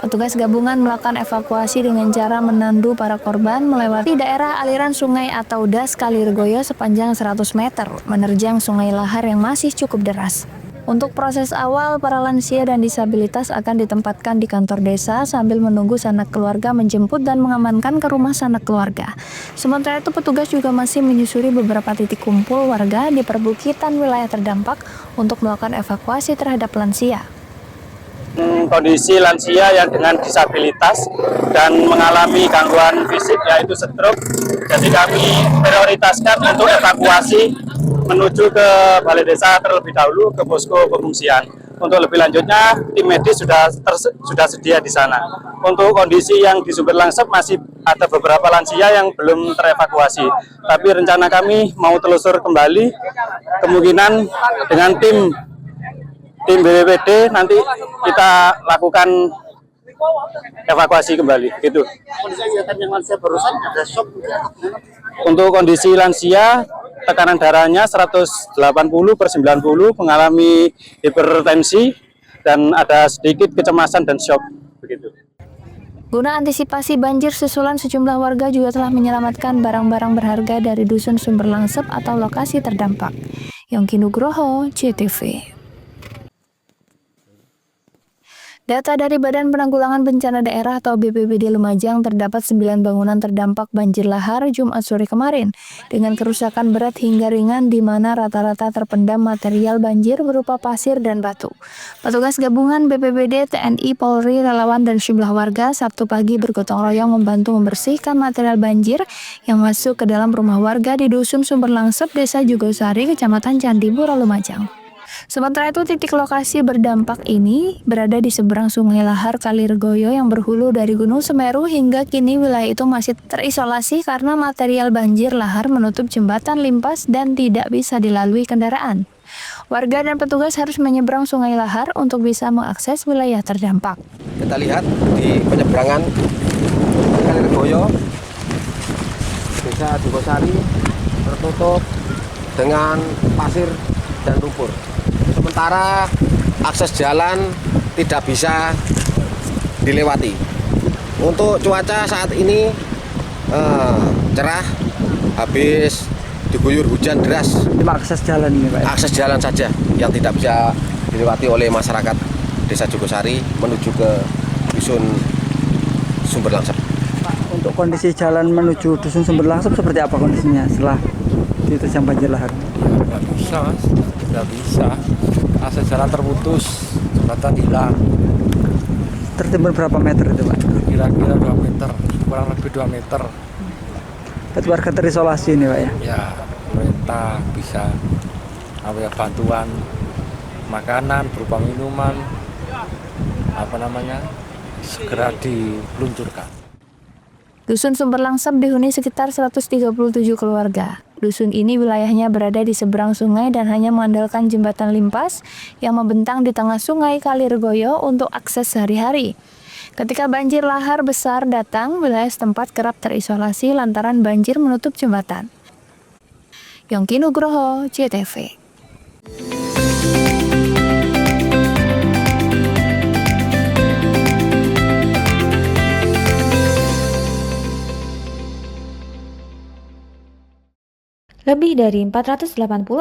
Petugas gabungan melakukan evakuasi dengan cara menandu para korban melewati daerah aliran sungai atau das Kalirgoyo sepanjang 100 meter, menerjang sungai lahar yang masih cukup deras. Untuk proses awal, para lansia dan disabilitas akan ditempatkan di kantor desa sambil menunggu sanak keluarga menjemput dan mengamankan ke rumah sanak keluarga. Sementara itu, petugas juga masih menyusuri beberapa titik kumpul warga di perbukitan wilayah terdampak untuk melakukan evakuasi terhadap lansia. Kondisi lansia yang dengan disabilitas dan mengalami gangguan fisik yaitu stroke, jadi kami prioritaskan untuk evakuasi menuju ke balai desa terlebih dahulu ke posko pengungsian. Untuk lebih lanjutnya tim medis sudah sedia di sana. Untuk kondisi yang di Sumber Langsep masih ada beberapa lansia yang belum terevakuasi. Tapi rencana kami mau telusur kembali, kemungkinan dengan tim BPBD nanti kita lakukan evakuasi kembali gitu. Untuk kondisi lansia, tekanan darahnya 180/90 mengalami hipertensi dan ada sedikit kecemasan dan shock begitu. Guna antisipasi banjir susulan, sejumlah warga juga telah menyelamatkan barang-barang berharga dari Dusun Sumber Langsep atau lokasi terdampak. Yongki Nugroho, CTV. Data dari Badan Penanggulangan Bencana Daerah atau BPBD Lumajang, terdapat 9 bangunan terdampak banjir lahar Jumat sore kemarin dengan kerusakan berat hingga ringan di mana rata-rata terpendam material banjir berupa pasir dan batu. Petugas gabungan BPBD, TNI, Polri, relawan dan sejumlah warga Sabtu pagi bergotong royong membantu membersihkan material banjir yang masuk ke dalam rumah warga di Dusun Sumber Langsep, Desa Jugosari, Kecamatan Candipuro, Lumajang. Sementara itu, titik lokasi berdampak ini berada di seberang Sungai Lahar Kalirgoyo yang berhulu dari Gunung Semeru. Hingga kini wilayah itu masih terisolasi karena material banjir lahar menutup jembatan limpas dan tidak bisa dilalui kendaraan. Warga dan petugas harus menyeberang Sungai Lahar untuk bisa mengakses wilayah terdampak. Kita lihat di penyeberangan Kalirgoyo, Desa Jugosari tertutup dengan pasir dan lumpur. Sementara akses jalan tidak bisa dilewati. Untuk cuaca saat ini cerah, habis diguyur hujan deras. Cuma akses jalan ini, Pak? Akses jalan saja yang tidak bisa dilewati oleh masyarakat Desa Jugosari menuju ke Dusun Sumber Langsep. Pak, untuk kondisi jalan menuju Dusun Sumber Langsep seperti apa kondisinya setelah diterjang banjir lahar? Nggak bisa, Mas. Nggak bisa. Akses jalan terputus, jembatan hilang. Tertimbun berapa meter itu, Pak? Kira-kira 2 meter, kurang lebih 2 meter. Berarti warga terisolasi ini, Pak ya? Ya, pemerintah bisa bantuan makanan berupa minuman, segera diluncurkan. Dusun Sumber Langsep dihuni sekitar 137 keluarga. Dusun ini wilayahnya berada di seberang sungai dan hanya mengandalkan jembatan limpas yang membentang di tengah Sungai Kalirgoyo untuk akses sehari-hari. Ketika banjir lahar besar datang, wilayah setempat kerap terisolasi lantaran banjir menutup jembatan. Yongki Nugroho, CTV. Lebih dari 480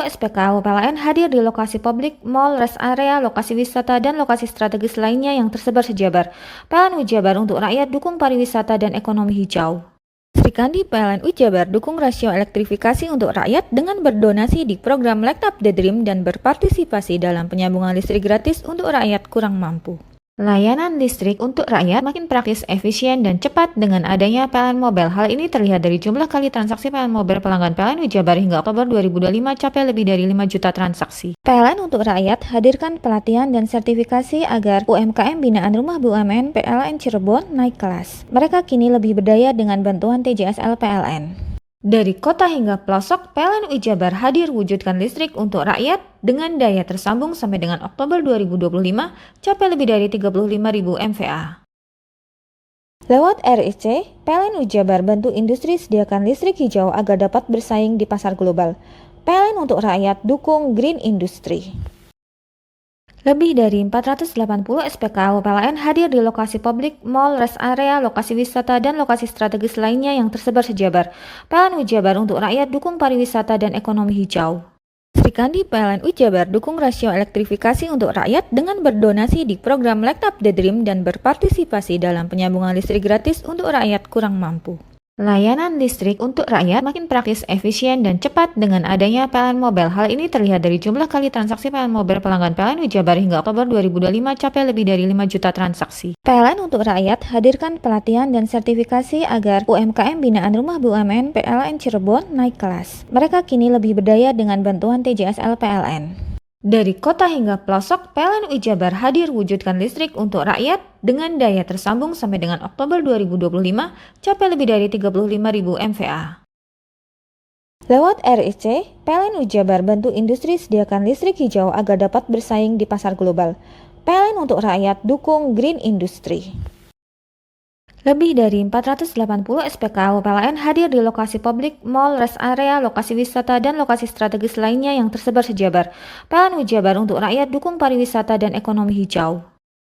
SPKU PLN hadir di lokasi publik, mall, rest area, lokasi wisata, dan lokasi strategis lainnya yang tersebar sejabar. PLN Ujabar untuk rakyat, dukung pariwisata dan ekonomi hijau. Sri Kandi PLN Ujabar dukung rasio elektrifikasi untuk rakyat dengan berdonasi di program Light Up the Dream dan berpartisipasi dalam penyambungan listrik gratis untuk rakyat kurang mampu. Layanan listrik untuk rakyat makin praktis, efisien, dan cepat dengan adanya PLN Mobile. Hal ini terlihat dari jumlah kali transaksi PLN Mobile pelanggan PLN Ujabar hingga Oktober 2025 capai lebih dari 5 juta transaksi. PLN untuk rakyat hadirkan pelatihan dan sertifikasi agar UMKM binaan Rumah BUMN PLN Cirebon naik kelas. Mereka kini lebih berdaya dengan bantuan TJSL PLN. Dari kota hingga pelosok, PLN Ujabar hadir wujudkan listrik untuk rakyat dengan daya tersambung sampai dengan Oktober 2025 capai lebih dari 35.000 MVA. Lewat RIC, PLN Ujabar bantu industri sediakan listrik hijau agar dapat bersaing di pasar global. PLN untuk rakyat dukung green industry. Lebih dari 480 SPKU PLN hadir di lokasi publik, mall, rest area, lokasi wisata, dan lokasi strategis lainnya yang tersebar sejabar. PLN Ujabar untuk rakyat dukung pariwisata dan ekonomi hijau. Sri Kandi PLN Ujabar dukung rasio elektrifikasi untuk rakyat dengan berdonasi di program Light Up the Dream dan berpartisipasi dalam penyambungan listrik gratis untuk rakyat kurang mampu. Layanan listrik untuk rakyat makin praktis, efisien, dan cepat dengan adanya PLN Mobile. Hal ini terlihat dari jumlah kali transaksi PLN Mobile pelanggan PLN Ujabar hingga Oktober 2025 capai lebih dari 5 juta transaksi. PLN untuk rakyat hadirkan pelatihan dan sertifikasi agar UMKM binaan Rumah BUMN PLN Cirebon naik kelas. Mereka kini lebih berdaya dengan bantuan TJSL PLN. Dari kota hingga pelosok, PLN Ujabar hadir wujudkan listrik untuk rakyat dengan daya tersambung sampai dengan Oktober 2025 capai lebih dari 35.000 MVA. Lewat RIC, PLN Ujabar bantu industri sediakan listrik hijau agar dapat bersaing di pasar global. PLN untuk rakyat dukung green industry. Lebih dari 480 SPKU PLN hadir di lokasi publik, mall, rest area, lokasi wisata, dan lokasi strategis lainnya yang tersebar sejabar. PLN Ujabar untuk rakyat dukung pariwisata dan ekonomi hijau.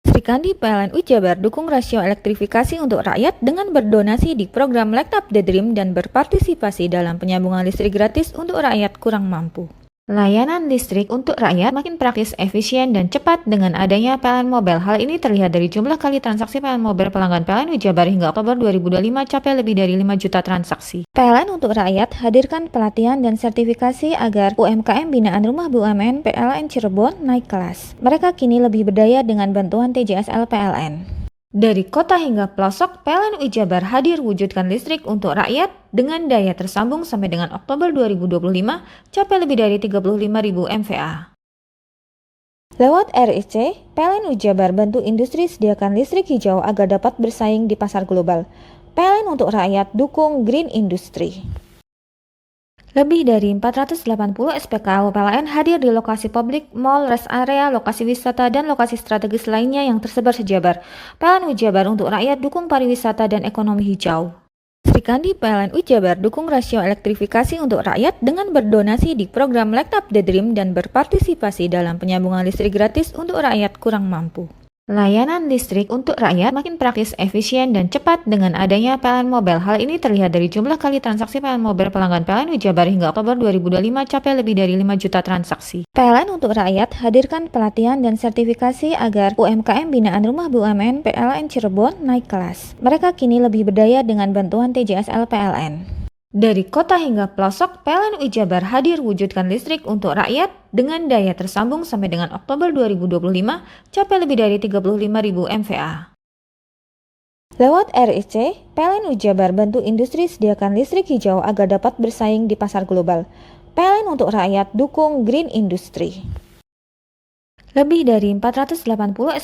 Sri Kandi PLN Ujabar dukung rasio elektrifikasi untuk rakyat dengan berdonasi di program Light Up the Dream dan berpartisipasi dalam penyambungan listrik gratis untuk rakyat kurang mampu. Layanan listrik untuk rakyat makin praktis, efisien, dan cepat dengan adanya PLN Mobile. Hal ini terlihat dari jumlah kali transaksi PLN Mobile pelanggan PLN Ujabar hingga Oktober 2025 capai lebih dari 5 juta transaksi. PLN untuk rakyat hadirkan pelatihan dan sertifikasi agar UMKM binaan Rumah BUMN PLN Cirebon naik kelas. Mereka kini lebih berdaya dengan bantuan TJSL PLN. Dari kota hingga pelosok, PLN Ujabar hadir wujudkan listrik untuk rakyat dengan daya tersambung sampai dengan Oktober 2025 capai lebih dari 35.000 MVA. Lewat RIC, PLN Ujabar bantu industri sediakan listrik hijau agar dapat bersaing di pasar global. PLN untuk rakyat dukung green industry. Lebih dari 480 SPKU PLN hadir di lokasi publik, mall, rest area, lokasi wisata, dan lokasi strategis lainnya yang tersebar sejabar. PLN Ujabar untuk rakyat dukung pariwisata dan ekonomi hijau. Sri Kandi PLN Ujabar dukung rasio elektrifikasi untuk rakyat dengan berdonasi di program Light Up the Dream dan berpartisipasi dalam penyambungan listrik gratis untuk rakyat kurang mampu. Layanan listrik untuk rakyat makin praktis, efisien, dan cepat dengan adanya PLN Mobile. Hal ini terlihat dari jumlah kali transaksi PLN Mobile pelanggan PLN Ujabar hingga Oktober 2025 capai lebih dari 5 juta transaksi. PLN untuk rakyat hadirkan pelatihan dan sertifikasi agar UMKM binaan Rumah BUMN PLN Cirebon naik kelas. Mereka kini lebih berdaya dengan bantuan TJSL PLN. Dari kota hingga pelosok, PLN Ujabar hadir wujudkan listrik untuk rakyat dengan daya tersambung sampai dengan Oktober 2025 capai lebih dari 35.000 MVA. Lewat RIC, PLN Ujabar bantu industri sediakan listrik hijau agar dapat bersaing di pasar global. PLN untuk rakyat dukung green industry. Lebih dari 480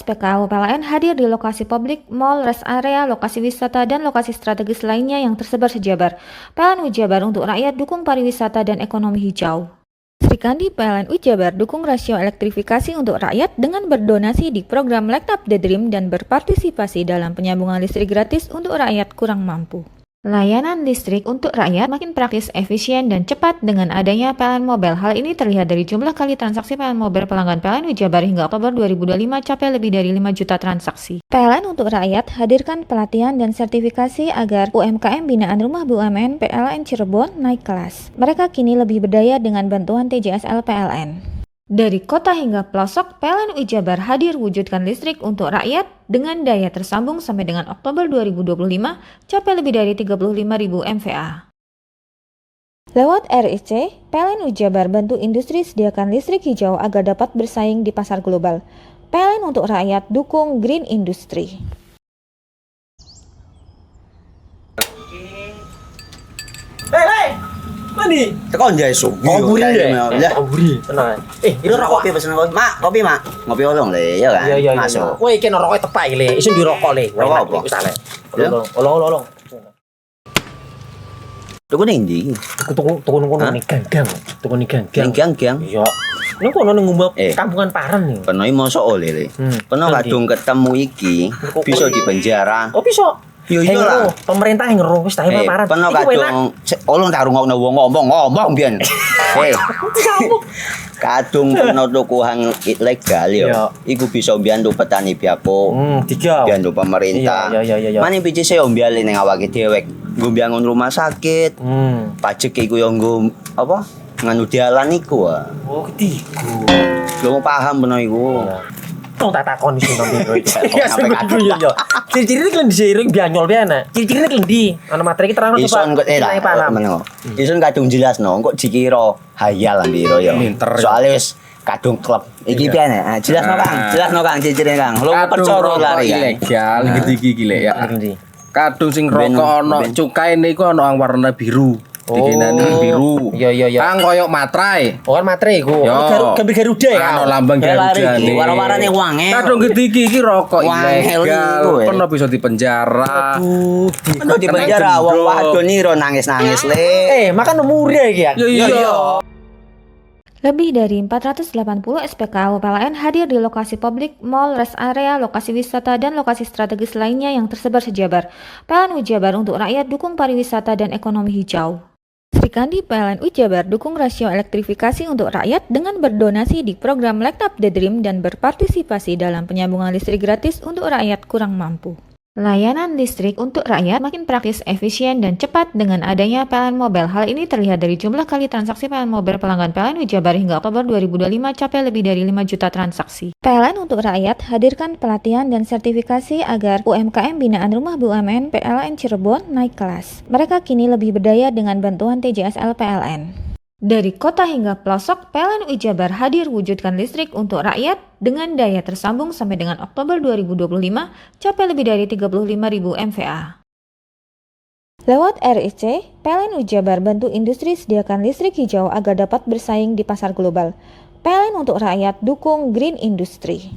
SPKU PLN hadir di lokasi publik, mall, rest area, lokasi wisata, dan lokasi strategis lainnya yang tersebar sejabar. PLN Ujabar untuk rakyat dukung pariwisata dan ekonomi hijau. Sri Kandi PLN Ujabar dukung rasio elektrifikasi untuk rakyat dengan berdonasi di program Light Up the Dream dan berpartisipasi dalam penyambungan listrik gratis untuk rakyat kurang mampu. Layanan listrik untuk rakyat makin praktis, efisien, dan cepat dengan adanya PLN Mobile. Hal ini terlihat dari jumlah kali transaksi PLN Mobile pelanggan PLN Ujabar hingga Oktober 2025 capai lebih dari 5 juta transaksi. PLN untuk rakyat hadirkan pelatihan dan sertifikasi agar UMKM binaan Rumah BUMN PLN Cirebon naik kelas. Mereka kini lebih berdaya dengan bantuan TJSL PLN. Dari kota hingga pelosok, PLN Ujabar hadir wujudkan listrik untuk rakyat dengan daya tersambung sampai dengan Oktober 2025 capai lebih dari 35.000 MVA. Lewat RIC, PLN Ujabar bantu industri sediakan listrik hijau agar dapat bersaing di pasar global. PLN untuk rakyat, dukung green industry. Hei, mandi. Tekan jaya subuh. Koburi ya. Koburi. Tenang. Ini rokok. Kopi pesen kopi. Mak, kopi, Mak. Ngopi olong le, ya kan? Iya. Masuk. Woi, iki rokoknya tepak iki le. Isin dirokok le. Rokok apa? Wis ale. Ya. Olong. Tuku ning ndi? Tuku nang kono ning gang. Tuku ning gang. Ning gang. Iya. Nang kono nang ngumbar kampungan Paren nih. Kena mosok oleh le. Kena kadung ketemu iki bisa dipenjara. Oh, bisa. Yo lah. Pemerintah yang ngeru wis tahe Paren. Kena kadung olong tak rungokno wong ngomong biyen. Kadung kena tukuhan ilegal yo. Iku bisa mbiyantu petani biako. Mbiyantu pemerintah. Iya. Mane picise yo mbiale ning awake dhewe. Nggo mbiangun rumah sakit. Pajak iku yo nggo apa? Nganu dalan iku. Oh, ketiku. Lu paham bener iku. Tong tak takon sing nang biro iki. Ya sebenarnya yo. Ciri-ciri iki diseiring bianyol piye ana. Ciri-ciri iki ndi? Ana materi iki terang Ison kok paham. Ison kadung jelasno kok dikira hayal lan biro yo. Soale wis kadung klub. Iki piye ana? Jelasno Kang, ciri-ciri Kang. Lu percaya lari ilegal iki lek ya. Kadung sing rokok ana cukae niku ana warna biru. Dikenani biru. Iya. Kang koyo matrai. Oh, kan matrai iku. Gambar Garuda ya. Ana lambang Garuda. Warna-warnane wange. Kadung gede iki rokok ilegal. Pernah bisa dipenjara. Pernah dipenjara wong wadon niro nangis-nangis le. Makan murah iki ya. Iya. Lebih dari 480 SPKU PLN hadir di lokasi publik, mall, rest area, lokasi wisata, dan lokasi strategis lainnya yang tersebar sejabar. PLN Ujabar untuk rakyat, dukung pariwisata dan ekonomi hijau. Sri Kandi PLN Ujabar dukung rasio elektrifikasi untuk rakyat dengan berdonasi di program Light Up the Dream dan berpartisipasi dalam penyambungan listrik gratis untuk rakyat kurang mampu. Layanan listrik untuk rakyat makin praktis, efisien, dan cepat dengan adanya PLN Mobile. Hal ini terlihat dari jumlah kali transaksi PLN Mobile pelanggan PLN Ujabar hingga Oktober 2025 capai lebih dari 5 juta transaksi. PLN untuk rakyat hadirkan pelatihan dan sertifikasi agar UMKM binaan Rumah BUMN PLN Cirebon naik kelas. Mereka kini lebih berdaya dengan bantuan TJSL PLN. Dari kota hingga pelosok, PLN Ujabar hadir wujudkan listrik untuk rakyat dengan daya tersambung sampai dengan Oktober 2025 capai lebih dari 35.000 MVA. Lewat RIC, PLN Ujabar bantu industri sediakan listrik hijau agar dapat bersaing di pasar global. PLN untuk rakyat dukung green industry.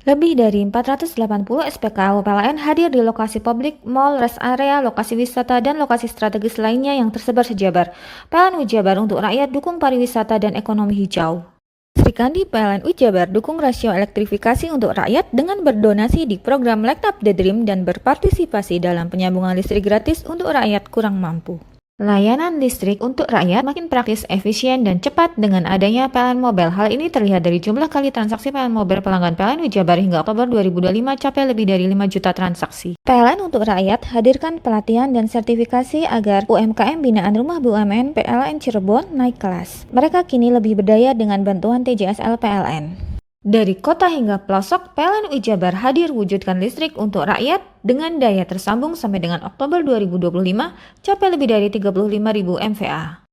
Lebih dari 480 SPKU PLN hadir di lokasi publik, mall, rest area, lokasi wisata, dan lokasi strategis lainnya yang tersebar sejabar. PLN Ujabar untuk rakyat dukung pariwisata dan ekonomi hijau. Sri Kandi PLN Ujabar dukung rasio elektrifikasi untuk rakyat dengan berdonasi di program Light Up the Dream dan berpartisipasi dalam penyambungan listrik gratis untuk rakyat kurang mampu. Layanan listrik untuk rakyat makin praktis, efisien, dan cepat dengan adanya PLN Mobile. Hal ini terlihat dari jumlah kali transaksi PLN Mobile pelanggan PLN Ujabar hingga Oktober 2025 capai lebih dari 5 juta transaksi. PLN untuk rakyat hadirkan pelatihan dan sertifikasi agar UMKM binaan Rumah BUMN PLN Cirebon naik kelas. Mereka kini lebih berdaya dengan bantuan TJSL PLN. Dari kota hingga pelosok, PLN Ujabar hadir wujudkan listrik untuk rakyat dengan daya tersambung sampai dengan Oktober 2025 capai lebih dari 35.000 MVA.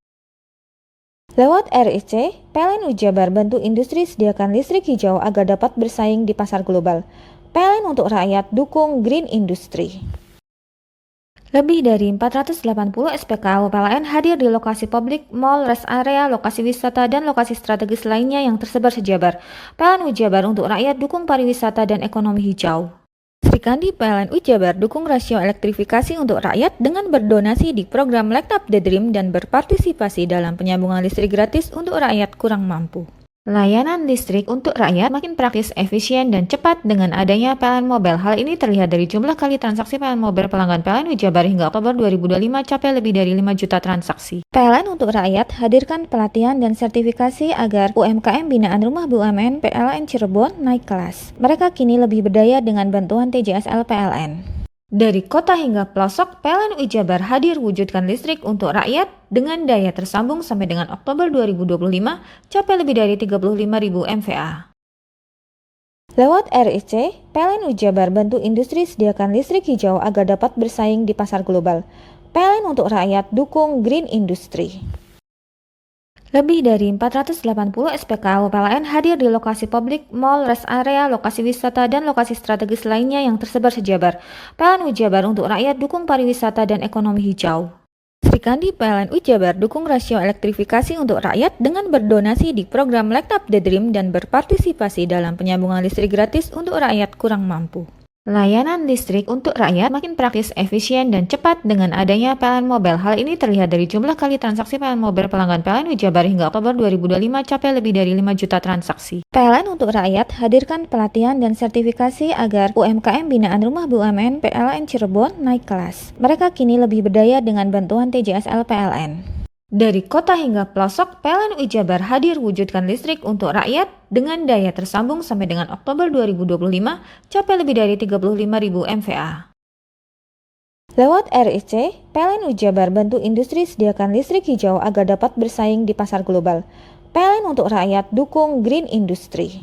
Lewat RIC, PLN Ujabar bantu industri sediakan listrik hijau agar dapat bersaing di pasar global. PLN untuk rakyat dukung green industry. Lebih dari 480 SPKU PLN hadir di lokasi publik, mall, rest area, lokasi wisata, dan lokasi strategis lainnya yang tersebar sejabar. PLN Ujabar untuk rakyat dukung pariwisata dan ekonomi hijau. Sri Kandi PLN Ujabar dukung rasio elektrifikasi untuk rakyat dengan berdonasi di program Light Up the Dream dan berpartisipasi dalam penyambungan listrik gratis untuk rakyat kurang mampu. Layanan listrik untuk rakyat makin praktis, efisien, dan cepat dengan adanya PLN Mobile. Hal ini terlihat dari jumlah kali transaksi PLN Mobile pelanggan PLN Ujabar hingga Oktober 2025 capai lebih dari 5 juta transaksi. PLN untuk rakyat hadirkan pelatihan dan sertifikasi agar UMKM binaan Rumah BUMN PLN Cirebon naik kelas. Mereka kini lebih berdaya dengan bantuan TJSL PLN. Dari kota hingga pelosok, PLN Ujabar hadir wujudkan listrik untuk rakyat dengan daya tersambung sampai dengan Oktober 2025 capai lebih dari 35.000 MVA. Lewat RIC, PLN Ujabar bantu industri sediakan listrik hijau agar dapat bersaing di pasar global. PLN untuk rakyat dukung green industry. Lebih dari 480 SPKU PLN hadir di lokasi publik, mal, rest area, lokasi wisata, dan lokasi strategis lainnya yang tersebar sejabar. PLN Jabar untuk rakyat dukung pariwisata dan ekonomi hijau. Sri Kandi PLN Jabar dukung rasio elektrifikasi untuk rakyat dengan berdonasi di program Light Up the Dream dan berpartisipasi dalam penyambungan listrik gratis untuk rakyat kurang mampu. Layanan listrik untuk rakyat makin praktis, efisien, dan cepat dengan adanya PLN Mobile. Hal ini terlihat dari jumlah kali transaksi PLN Mobile pelanggan PLN Jabar hingga Oktober 2025 capai lebih dari 5 juta transaksi. PLN untuk rakyat hadirkan pelatihan dan sertifikasi agar UMKM binaan Rumah BUMN PLN Cirebon naik kelas. Mereka kini lebih berdaya dengan bantuan TJSL PLN. Dari kota hingga pelosok, PLN Jabar hadir wujudkan listrik untuk rakyat dengan daya tersambung sampai dengan Oktober 2025 capai lebih dari 35.000 MVA. Lewat RIC, PLN Jabar bantu industri sediakan listrik hijau agar dapat bersaing di pasar global. PLN untuk rakyat dukung green industry.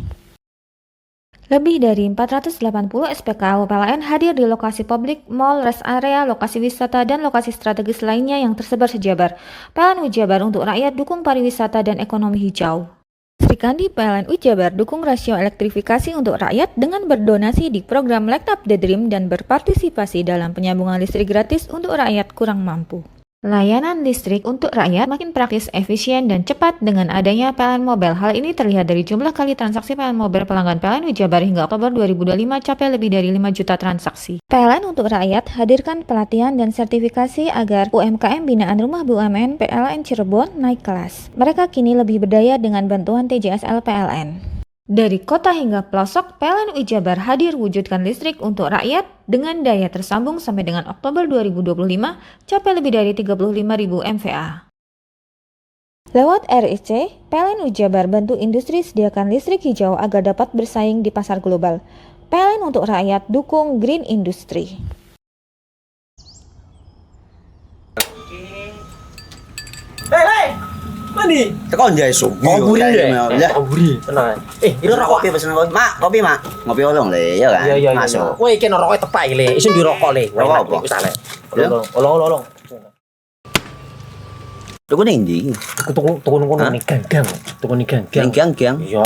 Lebih dari 480 SPKU PLN hadir di lokasi publik, mal, rest area, lokasi wisata, dan lokasi strategis lainnya yang tersebar sejabar. PLN Jabar untuk rakyat dukung pariwisata dan ekonomi hijau. Sri Kandi PLN Jabar dukung rasio elektrifikasi untuk rakyat dengan berdonasi di program Light Up the Dream dan berpartisipasi dalam penyambungan listrik gratis untuk rakyat kurang mampu. Layanan listrik untuk rakyat makin praktis, efisien, dan cepat dengan adanya PLN Mobile. Hal ini terlihat dari jumlah kali transaksi PLN Mobile pelanggan PLN Jabar hingga Oktober 2025 capai lebih dari 5 juta transaksi. PLN untuk rakyat hadirkan pelatihan dan sertifikasi agar UMKM binaan Rumah BUMN PLN Cirebon naik kelas. Mereka kini lebih berdaya dengan bantuan TJSL PLN. Dari kota hingga pelosok, PLN Jabar hadir wujudkan listrik untuk rakyat dengan daya tersambung sampai dengan Oktober 2025 capai lebih dari 35.000 MVA. Lewat RIC, PLN Jabar bantu industri sediakan listrik hijau agar dapat bersaing di pasar global. PLN untuk rakyat dukung green industry. Hei! Mandi. Tekan jaya su. Koburi deh. Ya. Koburi. Tenang. Ini rokok. Kopi pesen kopi. Mak, kopi, Mak. Ngopi olong le, ya kan? Iya. Masuk. Woi, kene rokoknya tepak le. Isin dirokok le. Rokok apa? Wis ale. Olong. Tuku ning ndi? Tuku kono ning gang. Tuku ning gang. Ning gang. Iya.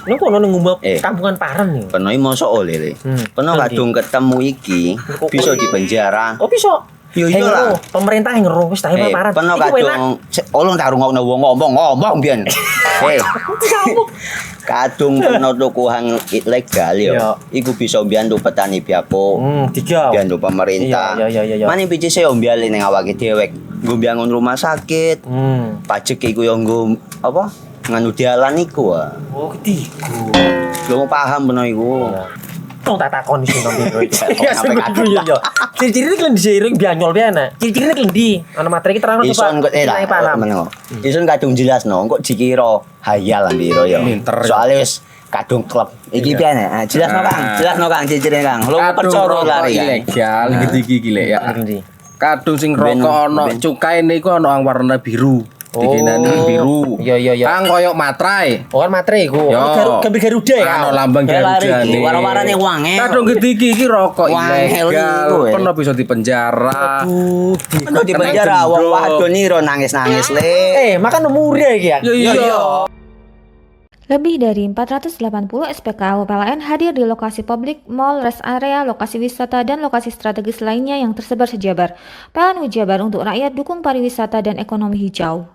Nang kono ning ngumba kampungan Paren nih. Peno mosok oleh le. Peno kadung ketemu iki bisa dipenjara. Oh, bisa. Yo lah. Pemerintah yang ngeru wis tahe Paren. Peno kadung olong tak rungokno wong ngomong biyen. Kadung peno tuku hang ilegal yo. Iku bisa mbiyantu petani biako. Mbiyantu pemerintah. Iya. Mane pici se mbiali ning awake dhewek. Nggo mbiyangun rumah sakit. Pajak iku yo nggo apa? Nganu dalan iku. Oh, ketiku. Lu paham peno iku. Tong tak takon sing nang biro iki. Ya sampe yo. Ciri-ciri iki diseiring bianyol piye ana? Ciri-cirine klendi. Ana materi iki terang Ison kok Ison kadung jelasno, kok dikira hayal lan biro yo. Soale wis kadung klub. Iki piye nek? Jelasno Kang, ciri-cirine Kang. Lu percaya lari ilegal iki lek ya. Kadung sing rokok ana cukae niku ana warna biru. Dikinani biru. Iya. Kang koyo matrai. Oh, kan matrai iku. Gambar Garuda ya. Ana lambang Garuda nih. Warna-warnane wange. Kadung iki rokok ilegal. Pernah bisa dipenjara. Pernah dipenjara wong wadon iro nangis-nangis le. Makan murah iki ya. Iya. Lebih dari 480 SPKU PLN hadir di lokasi publik, mal, rest area, lokasi wisata, dan lokasi strategis lainnya yang tersebar sejabar. PLN Jabar untuk rakyat dukung pariwisata dan ekonomi hijau.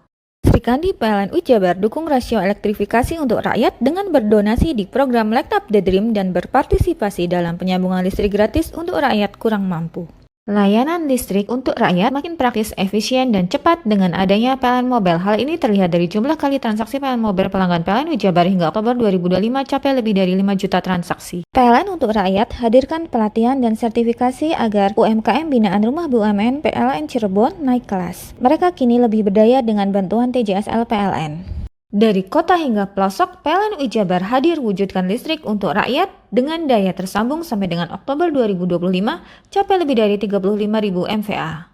Sri Kandi PLN Jabar dukung rasio elektrifikasi untuk rakyat dengan berdonasi di program Light Up the Dream dan berpartisipasi dalam penyambungan listrik gratis untuk rakyat kurang mampu. Layanan listrik untuk rakyat makin praktis, efisien, dan cepat dengan adanya PLN Mobile. Hal ini terlihat dari jumlah kali transaksi PLN Mobile pelanggan PLN Jabar hingga Oktober 2025 capai lebih dari 5 juta transaksi. PLN untuk rakyat hadirkan pelatihan dan sertifikasi agar UMKM binaan Rumah BUMN PLN Cirebon naik kelas. Mereka kini lebih berdaya dengan bantuan TJSL PLN. Dari kota hingga pelosok, PLN Jabar hadir wujudkan listrik untuk rakyat dengan daya tersambung sampai dengan Oktober 2025 capai lebih dari 35.000 MVA.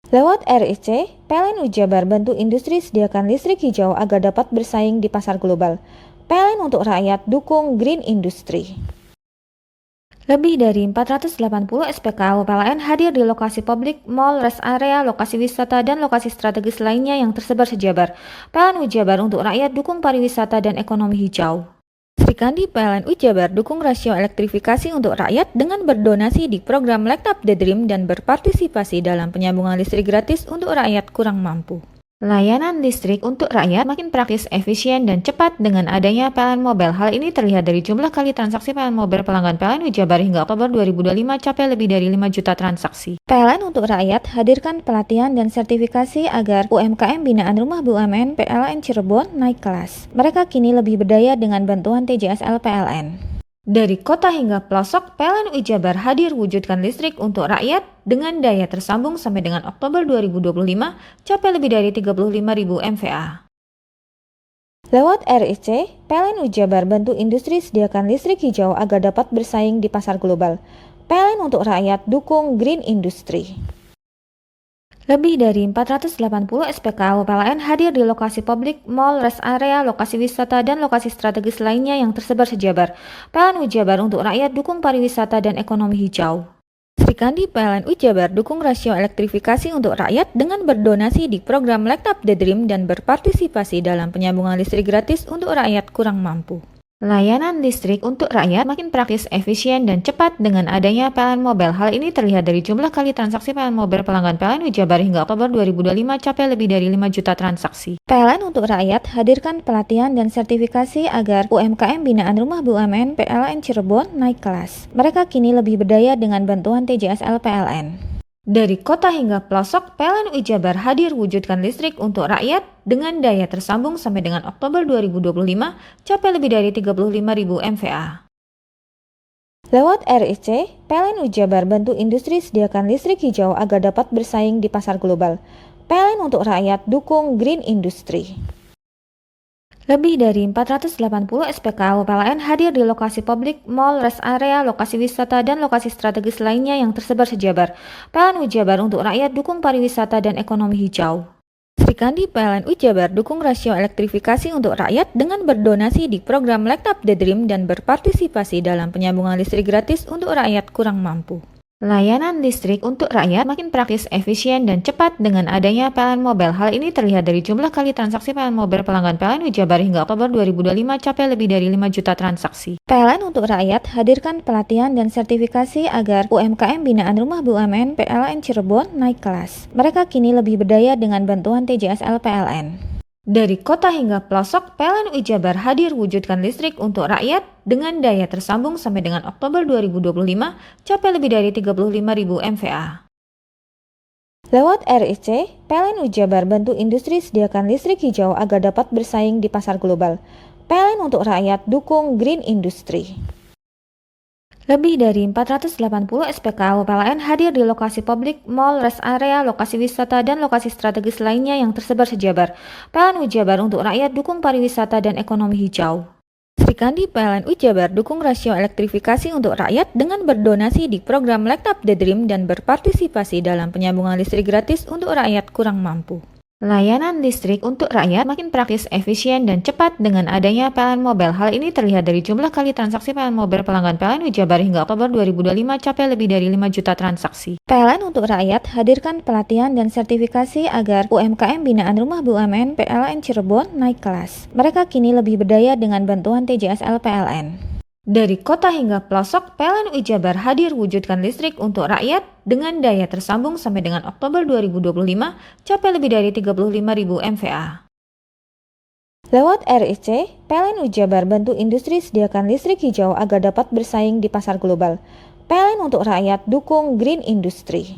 Lewat RIC, PLN Jabar bantu industri sediakan listrik hijau agar dapat bersaing di pasar global. PLN untuk rakyat dukung green industry. Lebih dari 480 SPKU PLN hadir di lokasi publik, mal, rest area, lokasi wisata, dan lokasi strategis lainnya yang tersebar sejabar. PLN Jabar untuk rakyat dukung pariwisata dan ekonomi hijau. Sri Kandi PLN Jabar dukung rasio elektrifikasi untuk rakyat dengan berdonasi di program Light Up the Dream dan berpartisipasi dalam penyambungan listrik gratis untuk rakyat kurang mampu. Layanan listrik untuk rakyat makin praktis, efisien, dan cepat dengan adanya PLN Mobile. Hal ini terlihat dari jumlah kali transaksi PLN Mobile pelanggan PLN Jabar hingga Oktober 2025 capai lebih dari 5 juta transaksi. PLN untuk rakyat hadirkan pelatihan dan sertifikasi agar UMKM binaan Rumah BUMN PLN Cirebon naik kelas. Mereka kini lebih berdaya dengan bantuan TJSL PLN. Dari kota hingga pelosok, PLN Jabar hadir wujudkan listrik untuk rakyat dengan daya tersambung sampai dengan Oktober 2025 capai lebih dari 35.000 MVA. Lewat RIC, PLN Jabar bantu industri sediakan listrik hijau agar dapat bersaing di pasar global. PLN untuk rakyat dukung Green Industry. Lebih dari 480 SPKU PLN hadir di lokasi publik, mal, rest area, lokasi wisata, dan lokasi strategis lainnya yang tersebar sejabar. PLN Jabar untuk rakyat dukung pariwisata dan ekonomi hijau. Sri Kandi PLN Jabar dukung rasio elektrifikasi untuk rakyat dengan berdonasi di program Light Up the Dream dan berpartisipasi dalam penyambungan listrik gratis untuk rakyat kurang mampu. Layanan listrik untuk rakyat makin praktis, efisien, dan cepat dengan adanya PLN Mobile. Hal ini terlihat dari jumlah kali transaksi PLN Mobile pelanggan PLN Jabar hingga Oktober 2025 capai lebih dari 5 juta transaksi. PLN untuk rakyat hadirkan pelatihan dan sertifikasi agar UMKM binaan Rumah BUMN PLN Cirebon naik kelas. Mereka kini lebih berdaya dengan bantuan TJSL PLN. Dari kota hingga pelosok, PLN Jabar hadir wujudkan listrik untuk rakyat dengan daya tersambung sampai dengan Oktober 2025 capai lebih dari 35.000 MVA. Lewat RIC, PLN Jabar bantu industri sediakan listrik hijau agar dapat bersaing di pasar global. PLN untuk rakyat dukung Green Industry. Lebih dari 480 SPKU PLN hadir di lokasi publik, mal, rest area, lokasi wisata, dan lokasi strategis lainnya yang tersebar sejabar. PLN Jabar untuk rakyat dukung pariwisata dan ekonomi hijau. Sri Kandi PLN Jabar dukung rasio elektrifikasi untuk rakyat dengan berdonasi di program Light Up the Dream dan berpartisipasi dalam penyambungan listrik gratis untuk rakyat kurang mampu. Layanan listrik untuk rakyat makin praktis, efisien, dan cepat dengan adanya PLN Mobile. Hal ini terlihat dari jumlah kali transaksi PLN Mobile pelanggan PLN Jabar hingga Oktober 2025 capai lebih dari 5 juta transaksi. PLN untuk rakyat hadirkan pelatihan dan sertifikasi agar UMKM binaan Rumah BUMN PLN Cirebon naik kelas. Mereka kini lebih berdaya dengan bantuan TJSL PLN. Dari kota hingga pelosok, PLN Jabar hadir wujudkan listrik untuk rakyat dengan daya tersambung sampai dengan Oktober 2025 capai lebih dari 35.000 MVA. Lewat RIC, PLN Jabar bantu industri sediakan listrik hijau agar dapat bersaing di pasar global. PLN untuk rakyat dukung Green Industry. Lebih dari 480 SPKU PLN hadir di lokasi publik, mal, rest area, lokasi wisata, dan lokasi strategis lainnya yang tersebar sejabar. PLN Jabar untuk rakyat dukung pariwisata dan ekonomi hijau. Sri Kandi PLN Jabar dukung rasio elektrifikasi untuk rakyat dengan berdonasi di program Light Up the Dream dan berpartisipasi dalam penyambungan listrik gratis untuk rakyat kurang mampu. Layanan listrik untuk rakyat makin praktis, efisien, dan cepat dengan adanya PLN Mobile. Hal ini terlihat dari jumlah kali transaksi PLN Mobile pelanggan PLN Jabar hingga Oktober 2025 capai lebih dari 5 juta transaksi. PLN untuk rakyat hadirkan pelatihan dan sertifikasi agar UMKM binaan Rumah BUMN PLN Cirebon naik kelas. Mereka kini lebih berdaya dengan bantuan TJSL PLN. Dari kota hingga pelosok, PLN Jabar hadir wujudkan listrik untuk rakyat dengan daya tersambung sampai dengan Oktober 2025 capai lebih dari 35.000 MVA. Lewat RIC, PLN Jabar bantu industri sediakan listrik hijau agar dapat bersaing di pasar global. PLN untuk rakyat dukung Green Industry.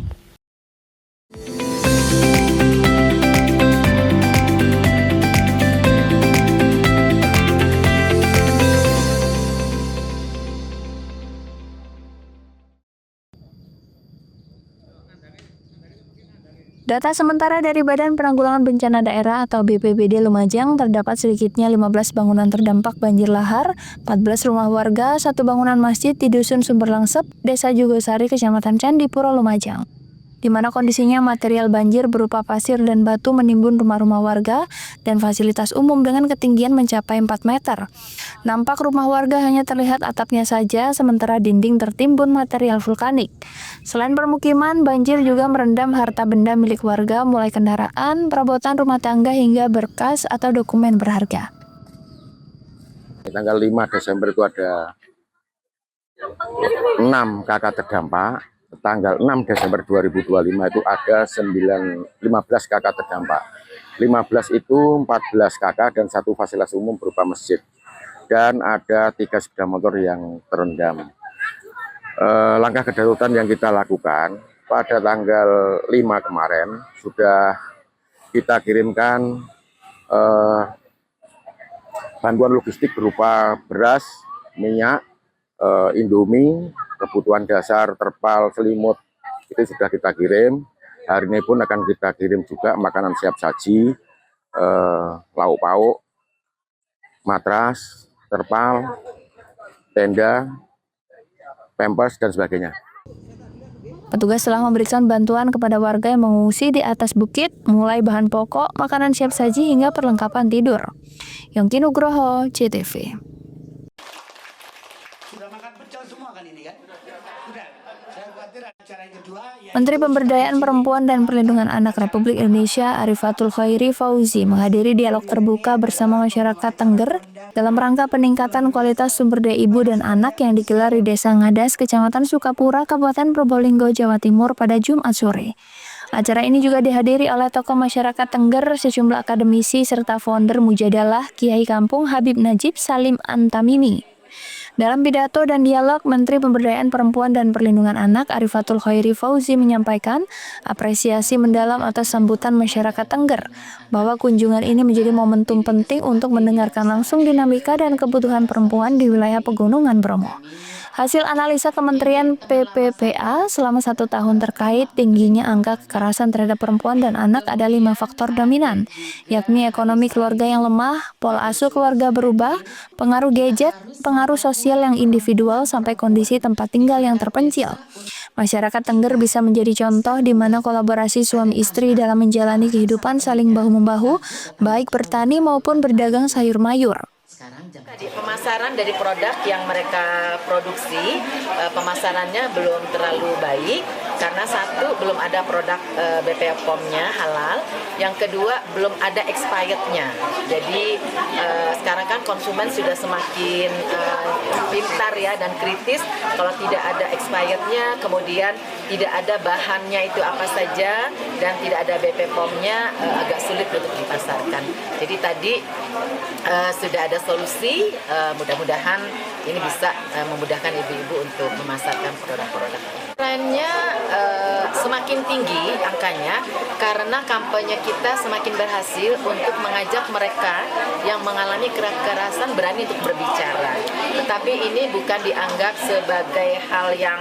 Data sementara dari Badan Penanggulangan Bencana Daerah atau BPBD Lumajang terdapat sedikitnya 15 bangunan terdampak banjir lahar, 14 rumah warga, 1 bangunan masjid di Dusun Sumber Langsep, Desa Jugosari, Kecamatan Candipuro, Lumajang. di mana kondisinya material banjir berupa pasir dan batu menimbun rumah-rumah warga dan fasilitas umum dengan ketinggian mencapai 4 meter. Nampak rumah warga hanya terlihat atapnya saja, sementara dinding tertimbun material vulkanik. Selain permukiman, banjir juga merendam harta benda milik warga, mulai kendaraan, perabotan rumah tangga hingga berkas atau dokumen berharga. Tanggal 5 Desember itu ada 6 kakak terdampak. Tanggal 6 Desember 2025 itu ada 15 kakak terdampak. 15 itu 14 kakak dan 1 fasilitas umum berupa masjid. Dan ada 3 sepeda motor yang terendam. Langkah kedaruratan yang kita lakukan pada tanggal 5 kemarin sudah kita kirimkan bantuan logistik berupa beras, minyak, Indomie, kebutuhan dasar, terpal, selimut, itu sudah kita kirim. Hari ini pun akan kita kirim juga makanan siap saji, lauk pauk, matras, terpal, tenda, pampers, dan sebagainya. Petugas telah memberikan bantuan kepada warga yang mengungsi di atas bukit, mulai bahan pokok, makanan siap saji, hingga perlengkapan tidur. Yongki Nugroho, CTV. Menteri Pemberdayaan Perempuan dan Perlindungan Anak Republik Indonesia Arifatul Khairi Fauzi menghadiri dialog terbuka bersama masyarakat Tengger dalam rangka peningkatan kualitas sumber daya ibu dan anak yang digelar di Desa Ngadas, Kecamatan Sukapura, Kabupaten Probolinggo, Jawa Timur pada Jumat sore. Acara ini juga dihadiri oleh tokoh masyarakat Tengger, sejumlah akademisi, serta founder Mujadalah Kiai Kampung Habib Najib Salim Antamimi. Dalam pidato dan dialog, Menteri Pemberdayaan Perempuan dan Perlindungan Anak Arifatul Khairi Fauzi menyampaikan apresiasi mendalam atas sambutan masyarakat Tengger, bahwa kunjungan ini menjadi momentum penting untuk mendengarkan langsung dinamika dan kebutuhan perempuan di wilayah Pegunungan Bromo. Hasil analisa Kementerian PPPA selama 1 tahun terkait tingginya angka kekerasan terhadap perempuan dan anak ada 5 faktor dominan, yakni ekonomi keluarga yang lemah, pola asuh keluarga berubah, pengaruh gadget, pengaruh sosial yang individual, sampai kondisi tempat tinggal yang terpencil. Masyarakat Tengger bisa menjadi contoh di mana kolaborasi suami istri dalam menjalani kehidupan saling bahu-membahu, baik bertani maupun berdagang sayur mayur. Pemasaran dari produk yang mereka produksi, pemasarannya belum terlalu baik karena satu, belum ada produk BPOM POM-nya halal, yang kedua belum ada expired-nya. Jadi sekarang kan konsumen sudah semakin pintar ya dan kritis, kalau tidak ada expired-nya, kemudian tidak ada bahannya itu apa saja dan tidak ada BPOM POM-nya, agak sulit untuk dipasarkan. Jadi tadi sudah ada solusi, mudah-mudahan ini bisa memudahkan ibu-ibu untuk memasarkan produk-produk. Trennya semakin tinggi angkanya karena kampanye kita semakin berhasil untuk mengajak mereka yang mengalami kekerasan berani untuk berbicara. Tetapi ini bukan dianggap sebagai hal yang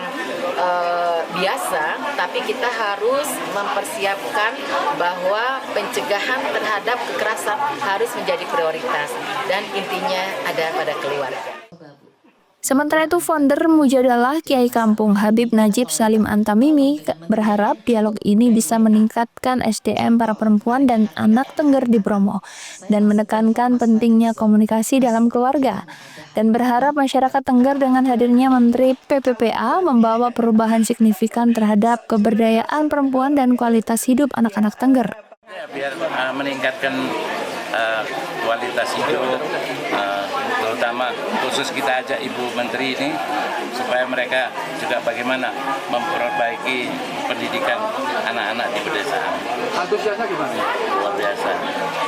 biasa, tapi kita harus mempersiapkan bahwa pencegahan terhadap kekerasan harus menjadi prioritas dan intinya ada pada keluarga. Sementara itu, founder Mujadalah Kiai Kampung Habib Najib Salim Antamimi berharap dialog ini bisa meningkatkan SDM para perempuan dan anak Tengger di Bromo dan menekankan pentingnya komunikasi dalam keluarga, dan berharap masyarakat Tengger dengan hadirnya Menteri PPPA membawa perubahan signifikan terhadap keberdayaan perempuan dan kualitas hidup anak-anak Tengger. Biar meningkatkan kualitas hidup, terutama khusus kita ajak Ibu Menteri ini supaya mereka juga bagaimana memperbaiki pendidikan anak-anak di pedesaan. Antusiasnya gimana? Luar biasa.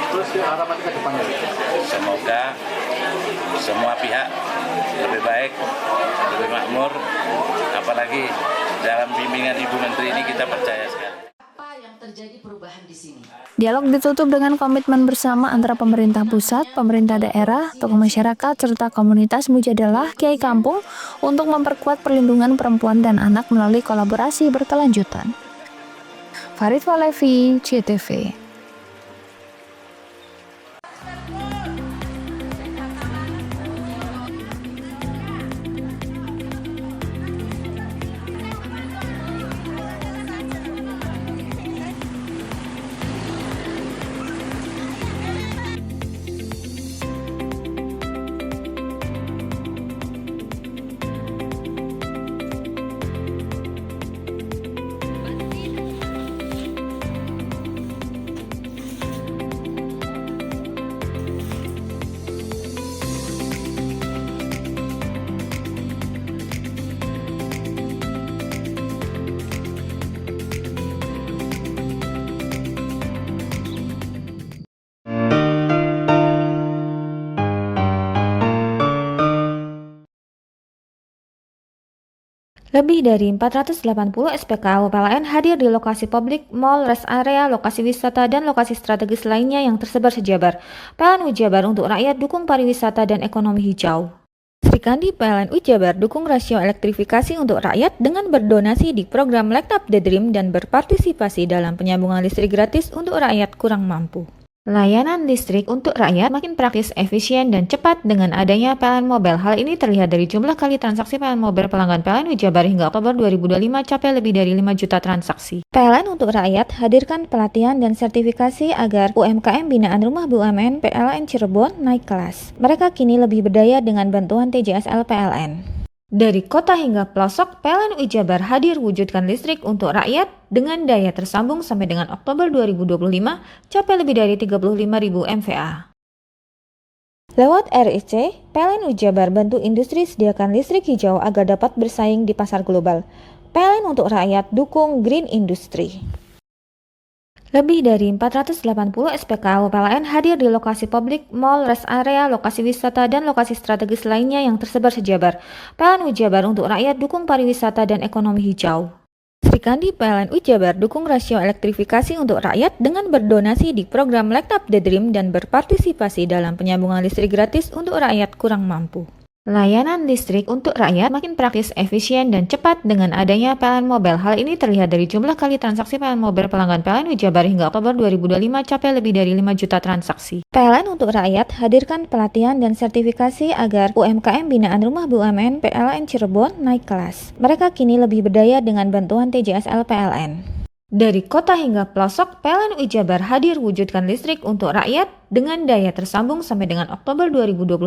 Terus harapannya ke depannya? Semoga semua pihak lebih baik, lebih makmur, apalagi dalam bimbingan Ibu Menteri ini kita percaya sekali. Terjadi perubahan di sini. Dialog ditutup dengan komitmen bersama antara pemerintah pusat, pemerintah daerah, tokoh masyarakat, serta komunitas Mujadalah Kiai Kampung untuk memperkuat perlindungan perempuan dan anak melalui kolaborasi berkelanjutan. Farid Walevi, CTV. Lebih dari 480 SPKU PLN hadir di lokasi publik, mal, rest area, lokasi wisata, dan lokasi strategis lainnya yang tersebar sejabar. PLN Jabar untuk rakyat dukung pariwisata dan ekonomi hijau. Sri Kandi PLN Jabar dukung rasio elektrifikasi untuk rakyat dengan berdonasi di program Light Up the Dream dan berpartisipasi dalam penyambungan listrik gratis untuk rakyat kurang mampu. Layanan listrik untuk rakyat makin praktis, efisien, dan cepat dengan adanya PLN Mobile. Hal ini terlihat dari jumlah kali transaksi PLN Mobile pelanggan PLN Jabar hingga Oktober 2025 capai lebih dari 5 juta transaksi. PLN untuk rakyat hadirkan pelatihan dan sertifikasi agar UMKM binaan Rumah BUMN PLN Cirebon naik kelas. Mereka kini lebih berdaya dengan bantuan TJSL PLN. Dari kota hingga pelosok, PLN Jabar hadir wujudkan listrik untuk rakyat dengan daya tersambung sampai dengan Oktober 2025 capai lebih dari 35.000 MVA. Lewat RIC, PLN Jabar bantu industri sediakan listrik hijau agar dapat bersaing di pasar global. PLN untuk rakyat dukung Green Industry. Lebih dari 480 SPKU PLN hadir di lokasi publik, mal, rest area, lokasi wisata, dan lokasi strategis lainnya yang tersebar sejabar. PLN Jabar untuk rakyat dukung pariwisata dan ekonomi hijau. Sri Kandi PLN Jabar dukung rasio elektrifikasi untuk rakyat dengan berdonasi di program Light Up the Dream dan berpartisipasi dalam penyambungan listrik gratis untuk rakyat kurang mampu. Layanan listrik untuk rakyat makin praktis, efisien, dan cepat dengan adanya PLN Mobile. Hal ini terlihat dari jumlah kali transaksi PLN Mobile pelanggan PLN Jabar hingga Oktober 2025 capai lebih dari 5 juta transaksi. PLN untuk rakyat hadirkan pelatihan dan sertifikasi agar UMKM binaan Rumah BUMN PLN Cirebon naik kelas. Mereka kini lebih berdaya dengan bantuan TJSL PLN. Dari kota hingga pelosok, PLN Jabar hadir wujudkan listrik untuk rakyat dengan daya tersambung sampai dengan Oktober 2025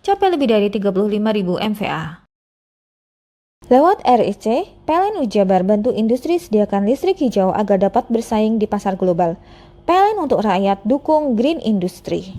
capai lebih dari 35.000 MVA. Lewat RIC, PLN Jabar bantu industri sediakan listrik hijau agar dapat bersaing di pasar global. PLN untuk rakyat dukung Green Industry.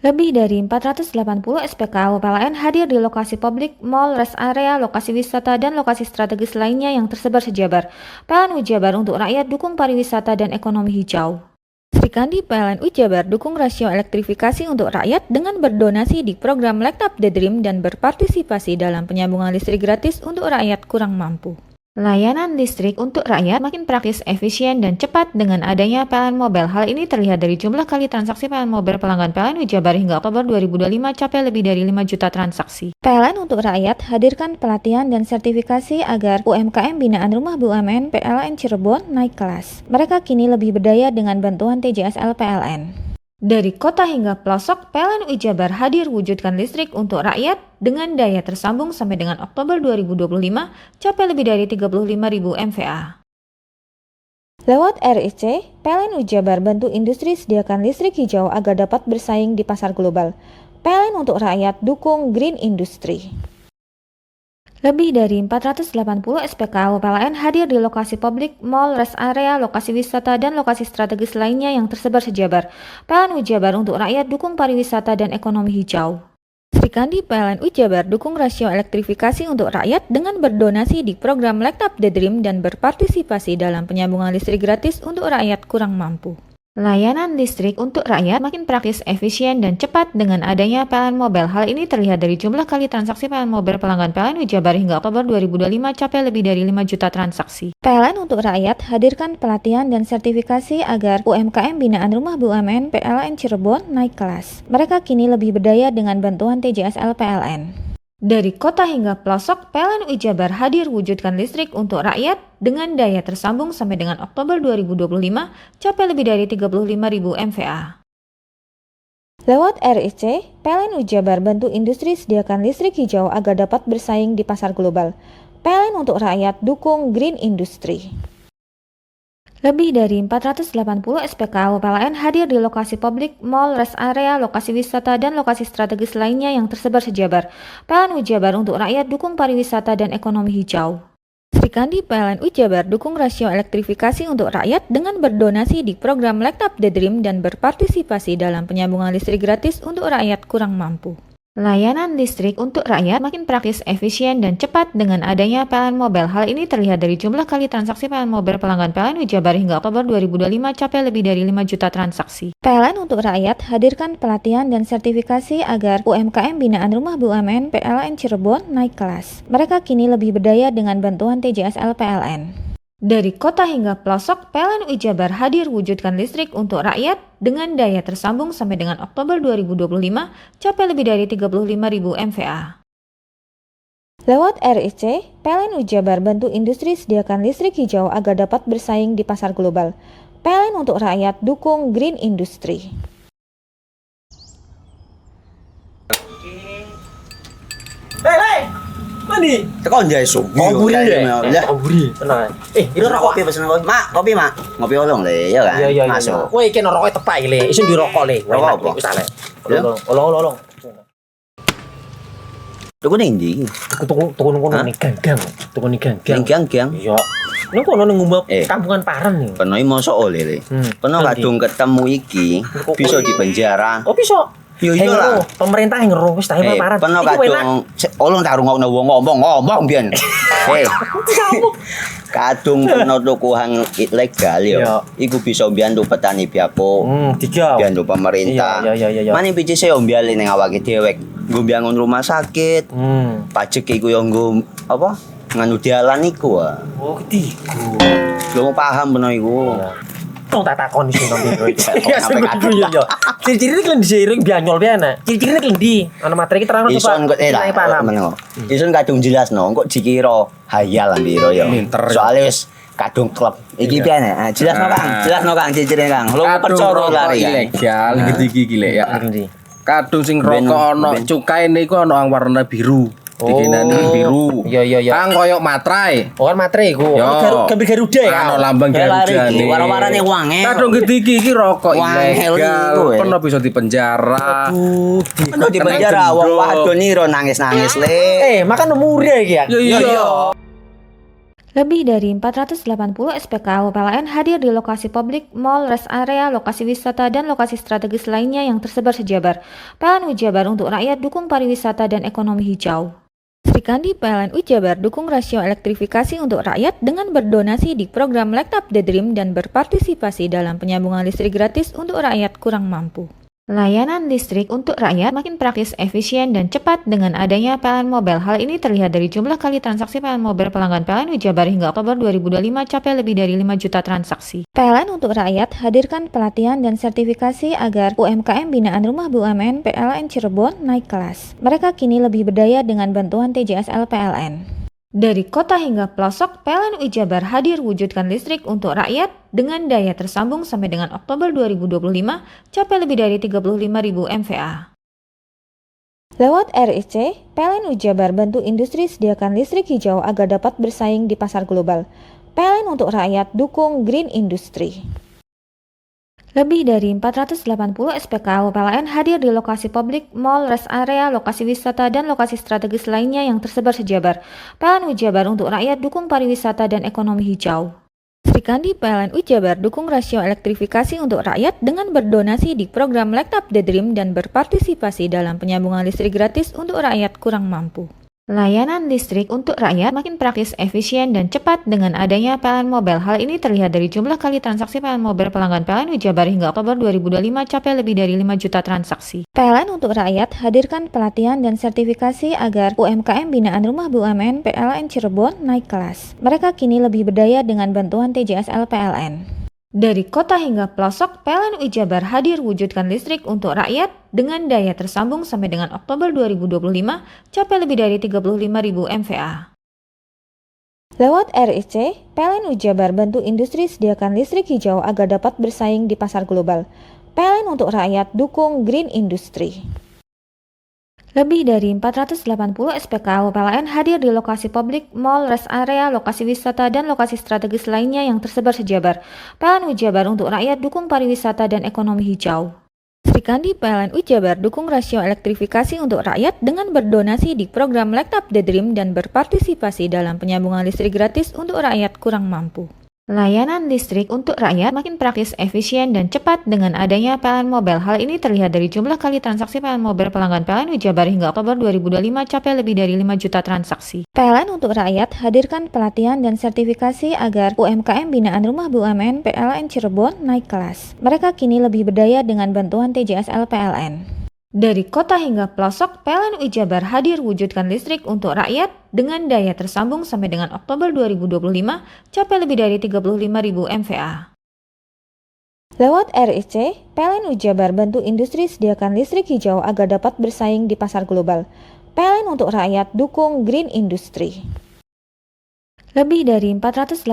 Lebih dari 480 SPKU PLN hadir di lokasi publik, mal, rest area, lokasi wisata, dan lokasi strategis lainnya yang tersebar sejabar. PLN Jabar untuk rakyat dukung pariwisata dan ekonomi hijau. Sri Kandi PLN Jabar dukung rasio elektrifikasi untuk rakyat dengan berdonasi di program Light Up the Dream dan berpartisipasi dalam penyambungan listrik gratis untuk rakyat kurang mampu. Layanan listrik untuk rakyat makin praktis, efisien, dan cepat dengan adanya PLN Mobile. Hal ini terlihat dari jumlah kali transaksi PLN Mobile pelanggan PLN Jabar hingga Oktober 2025 capai lebih dari 5 juta transaksi. PLN untuk rakyat hadirkan pelatihan dan sertifikasi agar UMKM binaan Rumah BUMN PLN Cirebon naik kelas. Mereka kini lebih berdaya dengan bantuan TJSL PLN. Dari kota hingga pelosok, PLN Jabar hadir wujudkan listrik untuk rakyat dengan daya tersambung sampai dengan Oktober 2025 capai lebih dari 35.000 MVA. Lewat RIC, PLN Jabar bantu industri sediakan listrik hijau agar dapat bersaing di pasar global. PLN untuk rakyat dukung Green Industry. Lebih dari 480 SPKU PLN hadir di lokasi publik, mal, rest area, lokasi wisata, dan lokasi strategis lainnya yang tersebar sejabar. PLN Jabar untuk rakyat dukung pariwisata dan ekonomi hijau. Sri Kandi PLN Jabar dukung rasio elektrifikasi untuk rakyat dengan berdonasi di program Light Up the Dream dan berpartisipasi dalam penyambungan listrik gratis untuk rakyat kurang mampu. Layanan listrik untuk rakyat makin praktis, efisien, dan cepat dengan adanya PLN Mobile. Hal ini terlihat dari jumlah kali transaksi PLN Mobile pelanggan PLN Jabar hingga Oktober 2025 capai lebih dari 5 juta transaksi. PLN untuk rakyat hadirkan pelatihan dan sertifikasi agar UMKM binaan Rumah BUMN PLN Cirebon naik kelas. Mereka kini lebih berdaya dengan bantuan TJSL PLN. Dari kota hingga pelosok, PLN Jabar hadir wujudkan listrik untuk rakyat dengan daya tersambung sampai dengan Oktober 2025 capai lebih dari 35.000 MVA. Lewat RIC, PLN Jabar bantu industri sediakan listrik hijau agar dapat bersaing di pasar global. PLN untuk rakyat dukung Green Industry. Lebih dari 480 SPKU PLN hadir di lokasi publik, mal, rest area, lokasi wisata, dan lokasi strategis lainnya yang tersebar sejabar. PLN Jabar untuk rakyat dukung pariwisata dan ekonomi hijau. Sri Kandi PLN Jabar dukung rasio elektrifikasi untuk rakyat dengan berdonasi di program Light Up the Dream dan berpartisipasi dalam penyambungan listrik gratis untuk rakyat kurang mampu. Layanan listrik untuk rakyat makin praktis, efisien, dan cepat dengan adanya PLN Mobile. Hal ini terlihat dari jumlah kali transaksi PLN Mobile pelanggan PLN Jabar hingga Oktober 2025 capai lebih dari 5 juta transaksi. PLN untuk rakyat hadirkan pelatihan dan sertifikasi agar UMKM binaan Rumah BUMN PLN Cirebon naik kelas. Mereka kini lebih berdaya dengan bantuan TJSL PLN. Dari kota hingga pelosok, PLN UI Jabar hadir wujudkan listrik untuk rakyat dengan daya tersambung sampai dengan Oktober 2025 capai lebih dari 35.000 MVA. Lewat RIC, PLN UI Jabar bantu industri sediakan listrik hijau agar dapat bersaing di pasar global. PLN untuk rakyat dukung green industry. Hei! Mandi. Tekan jaya subuh. Ngomburi deh. Ya. Ngomburi. Tenang. Ini rokok kopi pesen kopi. Mak, kopi, Mak. Ngopi olong le, ya kan? Iya. Masuk. Woi, iki rokok tepak le. Isin di rokok le. Rokok apa? Wis ale. Olong. Tuku ning ndi? Tuku ngono ning gang. Tuku ning gang. Ning gang. Iya. Ning kono ning ngumba kampungan Paren nih. Kena mosok oleh le. Kena kadung ketemu iki bisa dipenjara. Oh, bisa. Yo iya lah. Pemerintah yang ngeruh wis ta Paren. Kena kadung olong tak rungokno ngomong biyen. Hei. Kadung kena tuku hang ilegal yo. Iku bisa mbiyantu petani biako. Mbiyantu pemerintah. Iya. Mane pici se mbiale ning awake dhewek. Nggo mbiangun rumah sakit. Pajak iku yo nggo apa? Nganu dalan iku. Oh, ketiku. Lu paham bener iku. Tong tak takoni sing nang biro iki. Ya yo. Ciri-cirine klen diseiring bianyol piana. Ciri-cirine klen ndi? Ana materi iki terangno coba. Ison kok meneng. Ison kadung jelasno, kok dikira hayal lan biro yo. Soale wis kadung klub. Iki piana? Jelasno Kang, ciri-cirine Kang. Lu percaya lari ilegal iki lek ya. Kadung sing rokok ana cukaine iku ana warna biru. Dikenani biru. Iya. Kang koyo materai. Oh kan materai iku. Gambar Garuda ya. Ana lambang Garuda. Warna-warnane wangi. Kadung iki rokok ilegal. Pernah bisa dipenjara. Aduh, dipenjara wong wadon iro nangis-nangis le. Makan murah iki ya. Iya. Lebih dari 480 SPKU PLN hadir di lokasi publik, mal, rest area, lokasi wisata, dan lokasi strategis lainnya yang tersebar sejabar. PLN UI Jabar untuk rakyat dukung pariwisata dan ekonomi hijau. Sri Kandi PLN UI Jabar dukung rasio elektrifikasi untuk rakyat dengan berdonasi di program Light Up the Dream dan berpartisipasi dalam penyambungan listrik gratis untuk rakyat kurang mampu. Layanan listrik untuk rakyat makin praktis, efisien, dan cepat dengan adanya PLN Mobile. Hal ini terlihat dari jumlah kali transaksi PLN Mobile pelanggan PLN UI Jabar hingga Oktober 2025 capai lebih dari 5 juta transaksi. PLN untuk rakyat hadirkan pelatihan dan sertifikasi agar UMKM binaan Rumah BUMN PLN Cirebon naik kelas. Mereka kini lebih berdaya dengan bantuan TJSL PLN. Dari kota hingga pelosok, PLN UI Jabar hadir wujudkan listrik untuk rakyat dengan daya tersambung sampai dengan Oktober 2025 capai lebih dari 35.000 MVA. Lewat RIC, PLN UI Jabar bantu industri sediakan listrik hijau agar dapat bersaing di pasar global. PLN untuk rakyat dukung green industry. Lebih dari 480 SPKU PLN hadir di lokasi publik, mal, rest area, lokasi wisata, dan lokasi strategis lainnya yang tersebar sejabar. PLN UI Jabar untuk rakyat dukung pariwisata dan ekonomi hijau. Sri Kandi PLN UI Jabar dukung rasio elektrifikasi untuk rakyat dengan berdonasi di program Light Up the Dream dan berpartisipasi dalam penyambungan listrik gratis untuk rakyat kurang mampu. Layanan listrik untuk rakyat makin praktis, efisien, dan cepat dengan adanya PLN Mobile. Hal ini terlihat dari jumlah kali transaksi PLN Mobile pelanggan PLN UI Jabar hingga Oktober 2025 capai lebih dari 5 juta transaksi. PLN untuk rakyat hadirkan pelatihan dan sertifikasi agar UMKM binaan Rumah BUMN PLN Cirebon naik kelas. Mereka kini lebih berdaya dengan bantuan TJSL PLN. Dari kota hingga pelosok, PLN UI Jabar hadir wujudkan listrik untuk rakyat dengan daya tersambung sampai dengan Oktober 2025 capai lebih dari 35.000 MVA. Lewat RIC, PLN UI Jabar bantu industri sediakan listrik hijau agar dapat bersaing di pasar global. PLN untuk rakyat dukung green industry. Lebih dari 480 SPKU PLN hadir di lokasi publik, mal, rest area, lokasi wisata, dan lokasi strategis lainnya yang tersebar sejabar. PLN UI Jabar untuk rakyat dukung pariwisata dan ekonomi hijau. Sri Kandi PLN UI Jabar dukung rasio elektrifikasi untuk rakyat dengan berdonasi di program Light Up the Dream dan berpartisipasi dalam penyambungan listrik gratis untuk rakyat kurang mampu. Layanan listrik untuk rakyat makin praktis, efisien, dan cepat dengan adanya PLN Mobile. Hal ini terlihat dari jumlah kali transaksi PLN Mobile pelanggan PLN Wijabar hingga Oktober 2025 capai lebih dari 5 juta transaksi. PLN untuk rakyat hadirkan pelatihan dan sertifikasi agar UMKM binaan Rumah BUMN PLN Cirebon naik kelas. Mereka kini lebih berdaya dengan bantuan TJSL PLN. Dari kota hingga pelosok, PLN Wijabar hadir wujudkan listrik untuk rakyat dengan daya tersambung sampai dengan Oktober 2025 capai lebih dari 35.000 MVA. Lewat RIC, PLN Wijabar bantu industri sediakan listrik hijau agar dapat bersaing di pasar global. PLN untuk rakyat dukung green industry. Lebih dari 480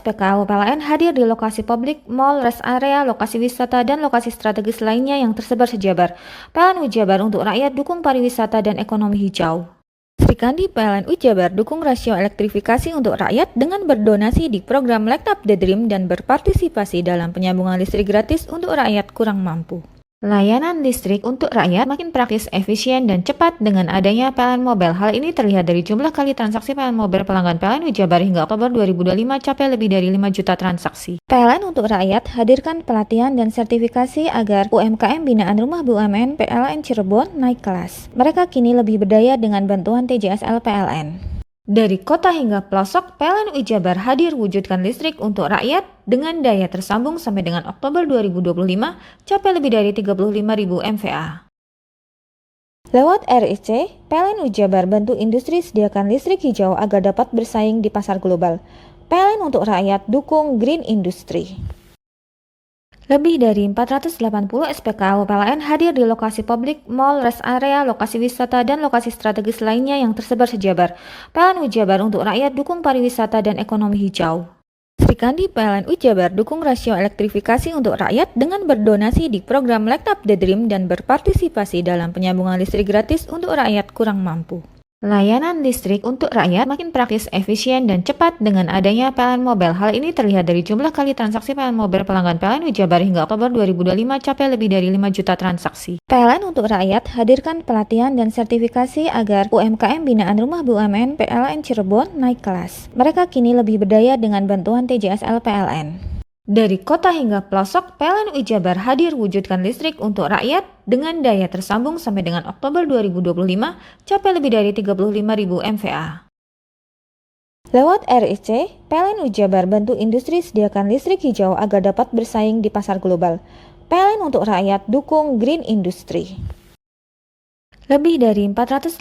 SPKU PLN hadir di lokasi publik, mall, rest area, lokasi wisata, dan lokasi strategis lainnya yang tersebar sejabar. PLN Wijabar untuk rakyat dukung pariwisata dan ekonomi hijau. Srikandi PLN Wijabar dukung rasio elektrifikasi untuk rakyat dengan berdonasi di program Light Up the Dream dan berpartisipasi dalam penyambungan listrik gratis untuk rakyat kurang mampu. Layanan listrik untuk rakyat makin praktis, efisien, dan cepat dengan adanya PLN Mobile. Hal ini terlihat dari jumlah kali transaksi PLN Mobile pelanggan PLN Wijabar hingga Oktober 2025 capai lebih dari 5 juta transaksi. PLN untuk rakyat hadirkan pelatihan dan sertifikasi agar UMKM binaan Rumah BUMN PLN Cirebon naik kelas. Mereka kini lebih berdaya dengan bantuan TJSL PLN. Dari kota hingga pelosok, PLN Wijabar hadir wujudkan listrik untuk rakyat dengan daya tersambung sampai dengan Oktober 2025 capai lebih dari 35.000 MVA. Lewat RIC, PLN Wijabar bantu industri sediakan listrik hijau agar dapat bersaing di pasar global. PLN untuk rakyat dukung green industry. Lebih dari 480 SPKU PLN hadir di lokasi publik, mall, rest area, lokasi wisata, dan lokasi strategis lainnya yang tersebar sejabar. PLN Wijabar untuk rakyat dukung pariwisata dan ekonomi hijau. Srikandi PLN Wijabar dukung rasio elektrifikasi untuk rakyat dengan berdonasi di program Light Up the Dream dan berpartisipasi dalam penyambungan listrik gratis untuk rakyat kurang mampu. Layanan listrik untuk rakyat makin praktis, efisien, dan cepat dengan adanya PLN Mobile. Hal ini terlihat dari jumlah kali transaksi PLN Mobile pelanggan PLN Wijabar hingga Oktober 2025 capai lebih dari 5 juta transaksi. PLN untuk rakyat hadirkan pelatihan dan sertifikasi agar UMKM binaan Rumah BUMN PLN Cirebon naik kelas. Mereka kini lebih berdaya dengan bantuan TJSL PLN. Dari kota hingga pelosok, PLN Wijabar hadir wujudkan listrik untuk rakyat dengan daya tersambung sampai dengan Oktober 2025 capai lebih dari 35.000 MVA. Lewat RIC, PLN Wijabar bantu industri sediakan listrik hijau agar dapat bersaing di pasar global. PLN untuk rakyat dukung green industry. Lebih dari 480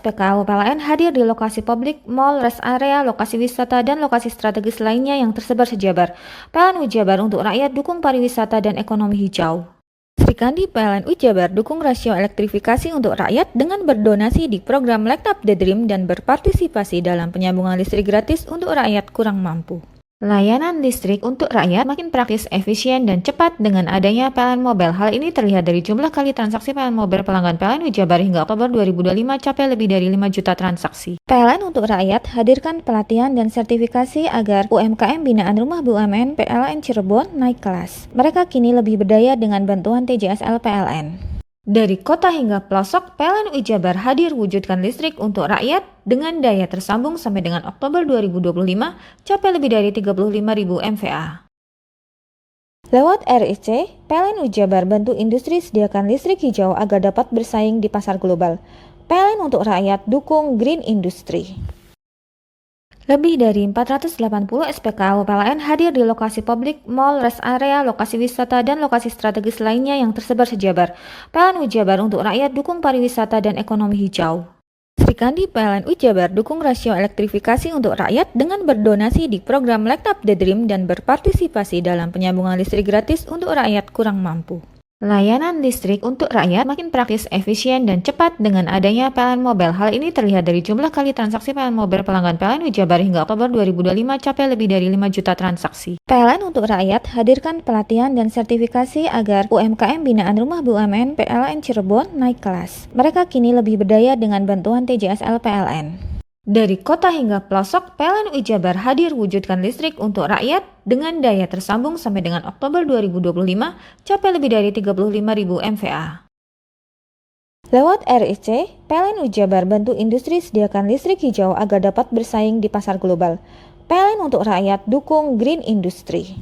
SPKU PLN hadir di lokasi publik, mall, rest area, lokasi wisata, dan lokasi strategis lainnya yang tersebar sejabar. PLN Wijabar untuk rakyat dukung pariwisata dan ekonomi hijau. Srikandi PLN Wijabar dukung rasio elektrifikasi untuk rakyat dengan berdonasi di program Light Up the Dream dan berpartisipasi dalam penyambungan listrik gratis untuk rakyat kurang mampu. Layanan listrik untuk rakyat makin praktis, efisien, dan cepat dengan adanya PLN Mobile. Hal ini terlihat dari jumlah kali transaksi PLN Mobile pelanggan PLN Wijabar hingga Oktober 2025 capai lebih dari 5 juta transaksi. PLN untuk rakyat hadirkan pelatihan dan sertifikasi agar UMKM binaan Rumah BUMN PLN Cirebon naik kelas. Mereka kini lebih berdaya dengan bantuan TJSL PLN. Dari kota hingga pelosok, PLN Wijabar hadir wujudkan listrik untuk rakyat dengan daya tersambung sampai dengan Oktober 2025 capai lebih dari 35.000 MVA. Lewat RIC, PLN Wijabar bantu industri sediakan listrik hijau agar dapat bersaing di pasar global. PLN untuk rakyat dukung green industry. Lebih dari 480 SPKU PLN hadir di lokasi publik, mall, rest area, lokasi wisata, dan lokasi strategis lainnya yang tersebar sejabar. PLN Wijabar untuk rakyat dukung pariwisata dan ekonomi hijau. Srikandi PLN Wijabar dukung rasio elektrifikasi untuk rakyat dengan berdonasi di program Light Up the Dream dan berpartisipasi dalam penyambungan listrik gratis untuk rakyat kurang mampu. Layanan listrik untuk rakyat makin praktis, efisien, dan cepat dengan adanya PLN Mobile. Hal ini terlihat dari jumlah kali transaksi PLN Mobile pelanggan PLN Wijabar hingga Oktober 2025 capai lebih dari 5 juta transaksi. PLN untuk rakyat hadirkan pelatihan dan sertifikasi agar UMKM binaan Rumah BUMN PLN Cirebon naik kelas. Mereka kini lebih berdaya dengan bantuan TJSL PLN. Dari kota hingga pelosok, PLN Wijabar hadir wujudkan listrik untuk rakyat dengan daya tersambung sampai dengan Oktober 2025 capai lebih dari 35.000 MVA. Lewat RIC, PLN Wijabar bantu industri sediakan listrik hijau agar dapat bersaing di pasar global. PLN untuk rakyat dukung green industry.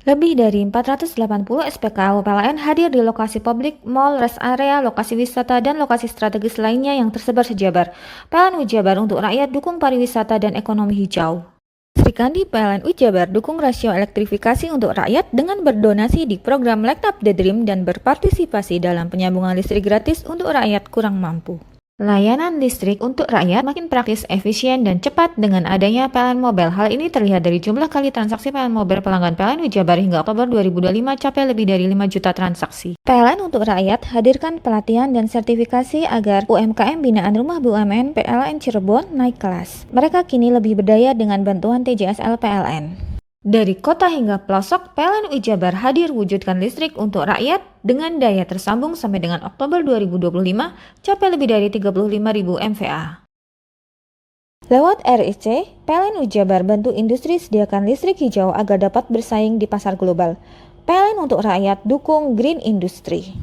Lebih dari 480 SPKU PLN hadir di lokasi publik, mall, rest area, lokasi wisata, dan lokasi strategis lainnya yang tersebar sejabar. PLN Ujabar untuk rakyat dukung pariwisata dan ekonomi hijau. Sri Kandi PLN Ujabar dukung rasio elektrifikasi untuk rakyat dengan berdonasi di program Light Up the Dream dan berpartisipasi dalam penyambungan listrik gratis untuk rakyat kurang mampu. Layanan listrik untuk rakyat makin praktis, efisien, dan cepat dengan adanya PLN Mobile. Hal ini terlihat dari jumlah kali transaksi PLN Mobile pelanggan PLN Ujabar hingga Oktober 2025 capai lebih dari 5 juta transaksi. PLN untuk rakyat hadirkan pelatihan dan sertifikasi agar UMKM binaan Rumah BUMN PLN Cirebon naik kelas. Mereka kini lebih berdaya dengan bantuan TJSL PLN. Dari kota hingga pelosok, PLN Ujabar hadir wujudkan listrik untuk rakyat dengan daya tersambung sampai dengan Oktober 2025 capai lebih dari 35.000 MVA. Lewat RIC, PLN Ujabar bantu industri sediakan listrik hijau agar dapat bersaing di pasar global. PLN untuk rakyat dukung green industry.